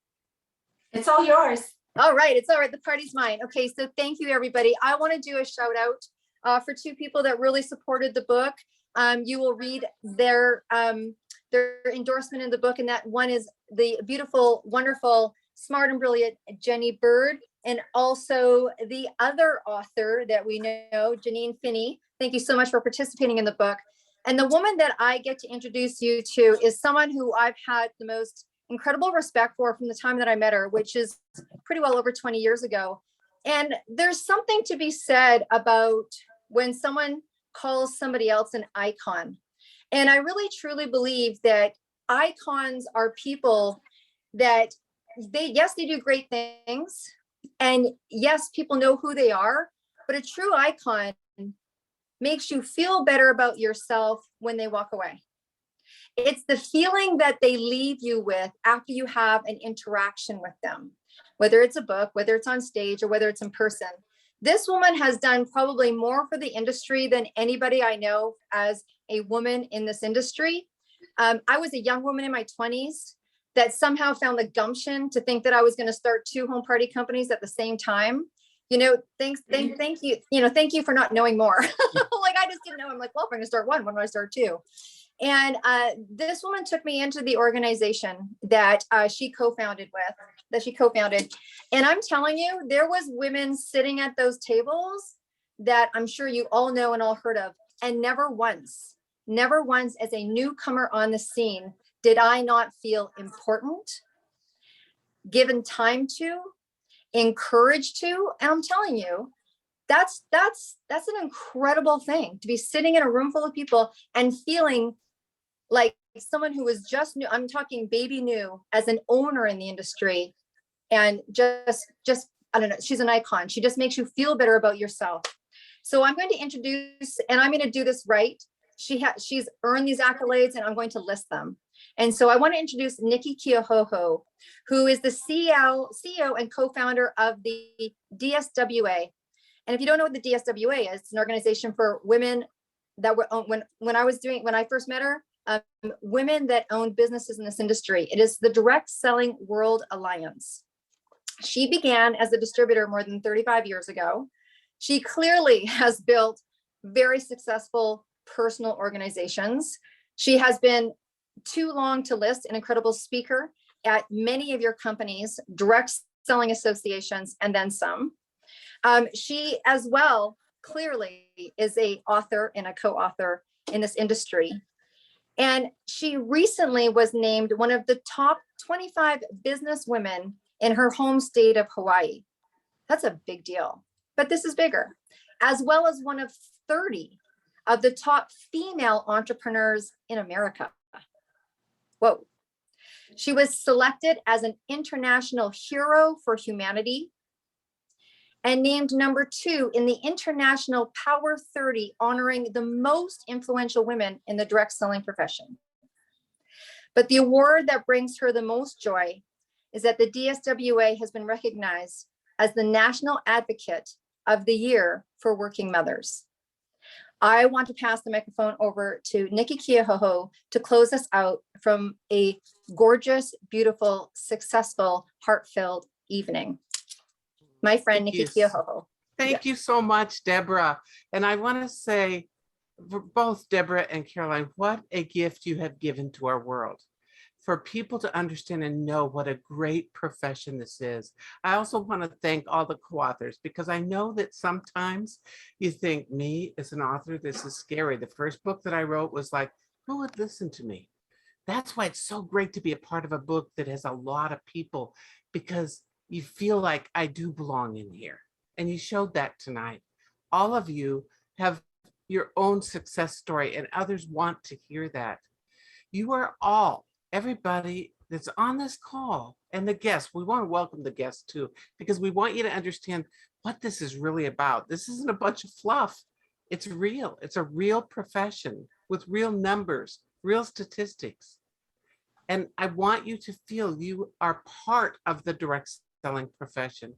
It's all yours. All right. It's all right. The party's mine. Okay. So thank you, everybody. I want to do a shout out for 2 people that really supported the book. You will read their endorsement in the book. And that one is the beautiful, wonderful, smart and brilliant Jenny Bird. And also the other author that we know, Janine Finney. Thank you so much for participating in the book. And the woman that I get to introduce you to is someone who I've had the most incredible respect for from the time that I met her, which is pretty well over 20 years ago. And there's something to be said about when someone calls somebody else an icon. And I really truly believe that icons are people that they do great things. And yes, people know who they are, but a true icon makes you feel better about yourself when they walk away. It's the feeling that they leave you with after you have an interaction with them, whether it's a book, whether it's on stage, or whether it's in person. This woman has done probably more for the industry than anybody I know as a woman in this industry. I was a young woman in my 20s. that somehow found the gumption to think that I was going to start 2 home party companies at the same time. You know, thank you. You know, thank you for not knowing more. Like, I just didn't know. I'm like, well, if I'm going to start 1, when do I start 2? And this woman took me into the organization that she co-founded. And I'm telling you, there was women sitting at those tables that I'm sure you all know and all heard of. And never once as a newcomer on the scene, did I not feel important, given time to, encouraged to. And I'm telling you, that's an incredible thing, to be sitting in a room full of people and feeling like someone who was just new. I'm talking baby new as an owner in the industry, and just I don't know, she's an icon. She just makes you feel better about yourself. So I'm going to introduce, and I'm going to do this right. She's earned these accolades, and I'm going to list them. And so I want to introduce Nikki Keohoho, who is the CEO and co-founder of the DSWA. And if you don't know what the DSWA is, it's an organization for women that were, when I first met her, women that own businesses in this industry. It is the Direct Selling World Alliance. She began as a distributor more than 35 years ago. She clearly has built very successful personal organizations. She has been, too long to list, an incredible speaker at many of your companies, direct selling associations, and then some. She as well clearly is an author and a co-author in this industry. And she recently was named one of the top 25 business women in her home state of Hawaii. That's a big deal, but this is bigger. As well as one of 30 of the top female entrepreneurs in America. Whoa. She was selected as an international hero for humanity and named number 2 in the International Power 30, honoring the most influential women in the direct selling profession. But the award that brings her the most joy is that the DSWA has been recognized as the National Advocate of the Year for Working Mothers. I want to pass the microphone over to Nikki Keohoho to close us out from a gorgeous, beautiful, successful, heart-filled evening. My friend, Nikki Keohoho. Thank you so much, Deborah. And I want to say, for both Deborah and Caroline, what a gift you have given to our world. For people to understand and know what a great profession this is. I also want to thank all the co-authors, because I know that sometimes you think, me as an author, this is scary. The first book that I wrote was like, who would listen to me? That's why it's so great to be a part of a book that has a lot of people, because you feel like I do belong in here. And you showed that tonight. All of you have your own success story, and others want to hear that. You are all, everybody that's on this call, and the guests, we want to welcome the guests too, because we want you to understand what this is really about. This isn't a bunch of fluff. It's real. It's a real profession with real numbers, real statistics. And I want you to feel you are part of the direct selling profession.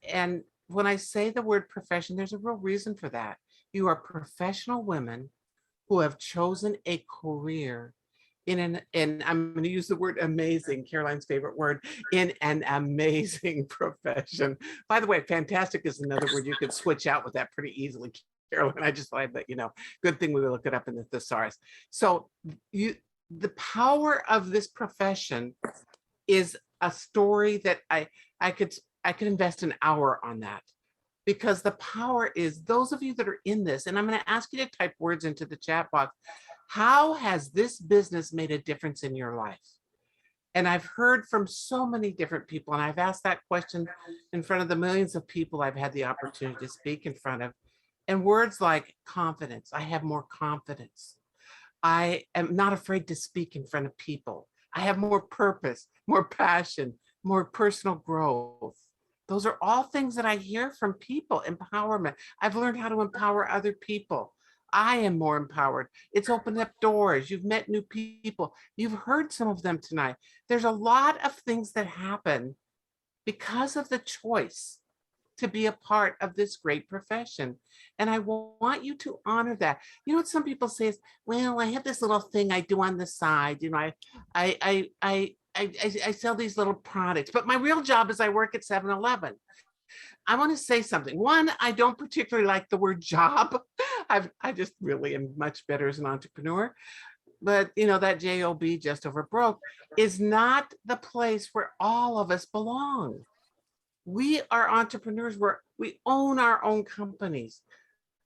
And when I say the word profession, there's a real reason for that. You are professional women who have chosen a career and I'm going to use the word amazing, Caroline's favorite word, in an amazing profession. By the way, fantastic is another word you could switch out with that pretty easily, Caroline. I just like that, you know, good thing we look it up in the thesaurus. So the power of this profession is a story that I could invest an hour on that, because the power is those of you that are in this, and I'm going to ask you to type words into the chat box. How has this business made a difference in your life? And I've heard from so many different people, and I've asked that question in front of the millions of people I've had the opportunity to speak in front of. And words like confidence, I have more confidence. I am not afraid to speak in front of people. I have more purpose, more passion, more personal growth. Those are all things that I hear from people. Empowerment. I've learned how to empower other people. I am more empowered. It's opened up doors. You've met new people. You've heard some of them tonight. There's a lot of things that happen because of the choice to be a part of this great profession. And I want you to honor that. You know what some people say is, well, I have this little thing I do on the side. You know, I I sell these little products, but my real job is I work at 7-Eleven. I want to say something. One, I don't particularly like the word job. I just really am much better as an entrepreneur. But you know, that job, just over broke, is not the place where all of us belong. We are entrepreneurs. We own our own companies.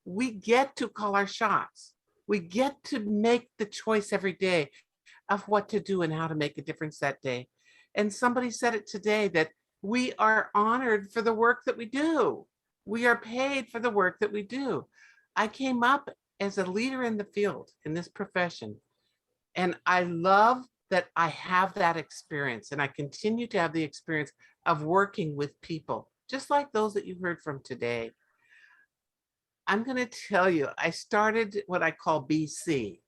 We get to call our shots. We get to make the choice every day of what to do and how to make a difference that day. And somebody said it today that we are honored for the work that we do. We are paid for the work that we do. I came up as a leader in the field, in this profession, and I love that I have that experience, and I continue to have the experience of working with people, just like those that you heard from today. I'm going to tell you, I started what I call BC,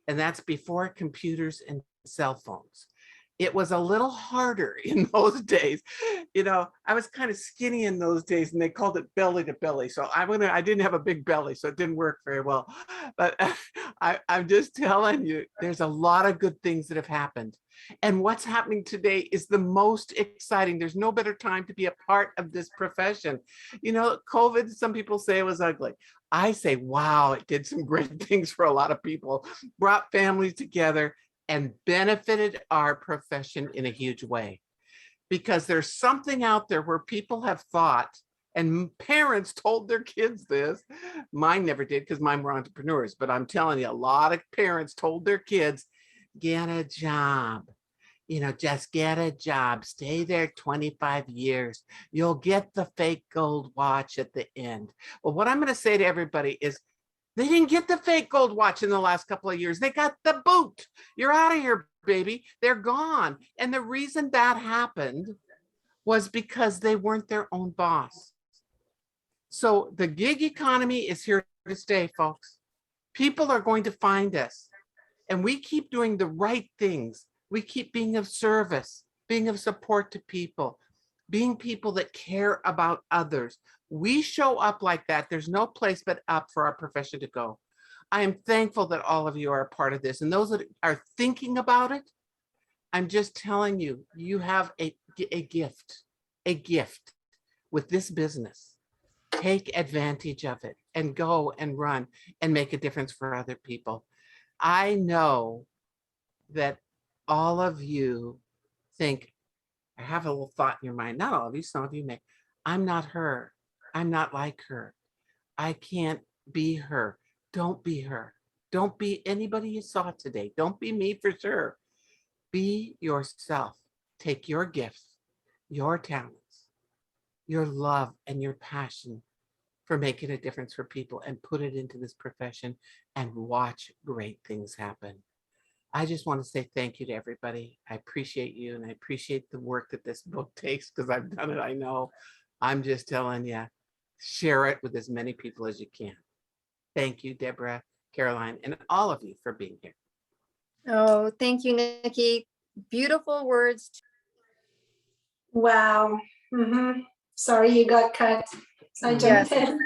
and that's before computers and cell phones. It was a little harder in those days. You know, I was kind of skinny in those days, and they called it belly to belly. So I didn't have a big belly, so it didn't work very well. But I'm just telling you, there's a lot of good things that have happened. And what's happening today is the most exciting. There's no better time to be a part of this profession. You know, COVID, some people say it was ugly. I say, wow, it did some great things for a lot of people, brought families together, and benefited our profession in a huge way. Because there's something out there where people have thought, and parents told their kids this. Mine never did because mine were entrepreneurs, but I'm telling you, a lot of parents told their kids, get a job. You know, just get a job, stay there 25 years. You'll get the fake gold watch at the end. Well, what I'm going to say to everybody is, they didn't get the fake gold watch in the last couple of years. They got the boot. You're out of here, baby. They're gone. And the reason that happened was because they weren't their own boss. So the gig economy is here to stay, folks. People are going to find us. And we keep doing the right things. We keep being of service, being of support to people, being people that care about others. We show up like that. There's no place but up for our profession to go. I am thankful that all of you are a part of this. And those that are thinking about it, I'm just telling you, you have a gift with this business. Take advantage of it and go and run and make a difference for other people. I know that all of you think, I have a little thought in your mind, not all of you, some of you may, I'm not her. I'm not like her. I can't be her. Don't be her. Don't be anybody you saw today. Don't be me for sure. Be yourself. Take your gifts, your talents, your love, and your passion for making a difference for people and put it into this profession and watch great things happen. I just want to say thank you to everybody. I appreciate you, and I appreciate the work that this book takes, because I've done it, I know. I'm just telling you, share it with as many people as you can. Thank you, Deborah, Caroline, and all of you for being here. Oh, thank you, Nikki. Beautiful words. Wow. Sorry you got cut. So I jumped in.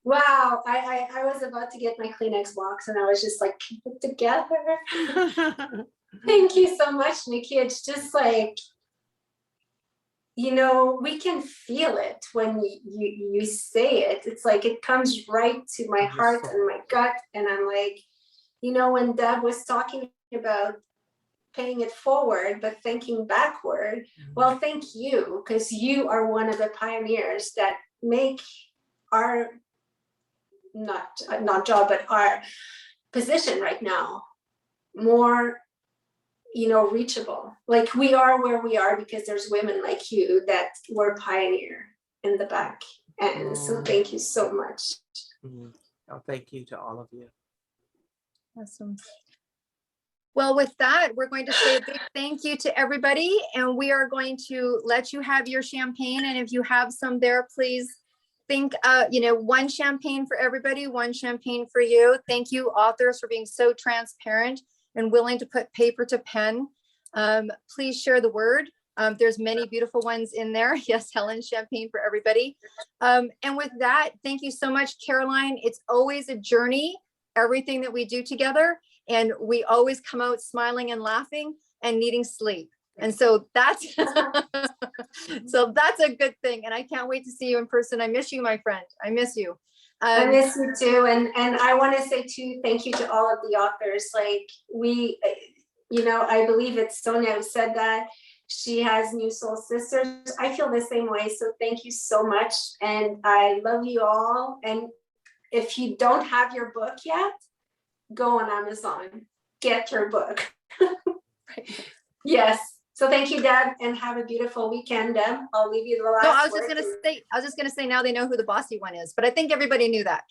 Wow, I was about to get my Kleenex box and I was just like, keep it together. Thank you so much, Nikki. It's just like, you know, we can feel it when you say it. It's like it comes right to my heart and my gut. And I'm like, you know, when Deb was talking about paying it forward, but thinking backward, well, thank you, because you are one of the pioneers that make our not job, but our position right now more, you know, reachable. Like we are where we are because there's women like you that were pioneer in the back. And so thank you so much. Oh, thank you to all of you. Awesome. Well, with that, we're going to say a big thank you to everybody, and we are going to let you have your champagne. And if you have some there, please think, you know, one champagne for everybody, one champagne for you. Thank you, authors, for being so transparent and willing to put paper to pen. Please share the word. There's many beautiful ones in there. Yes, Helen, champagne for everybody. And with that, thank you so much, Caroline. It's always a journey, everything that we do together. And we always come out smiling and laughing. and needing sleep. And so that's so that's a good thing. And I can't wait to see you in person. I miss you, my friend. I miss you. I miss you too. And I want to say too, thank you to all of the authors. Like we, you know, I believe it's Sonia who said that she has new soul sisters. I feel the same way. So thank you so much. And I love you all. And if you don't have your book yet, go on Amazon, get your book. Yes. So thank you, Deb, and have a beautiful weekend, Deb. I'll leave you the last No, I was word. just gonna say now they know who the bossy one is, but I think everybody knew that.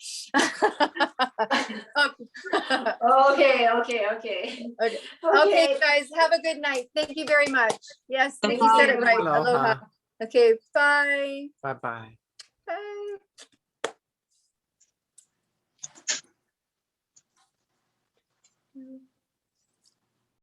Okay, guys, have a good night. Thank you very much. Yes, Thank you said you. it right. Aloha. Aloha. Okay, bye. Bye-bye. Bye.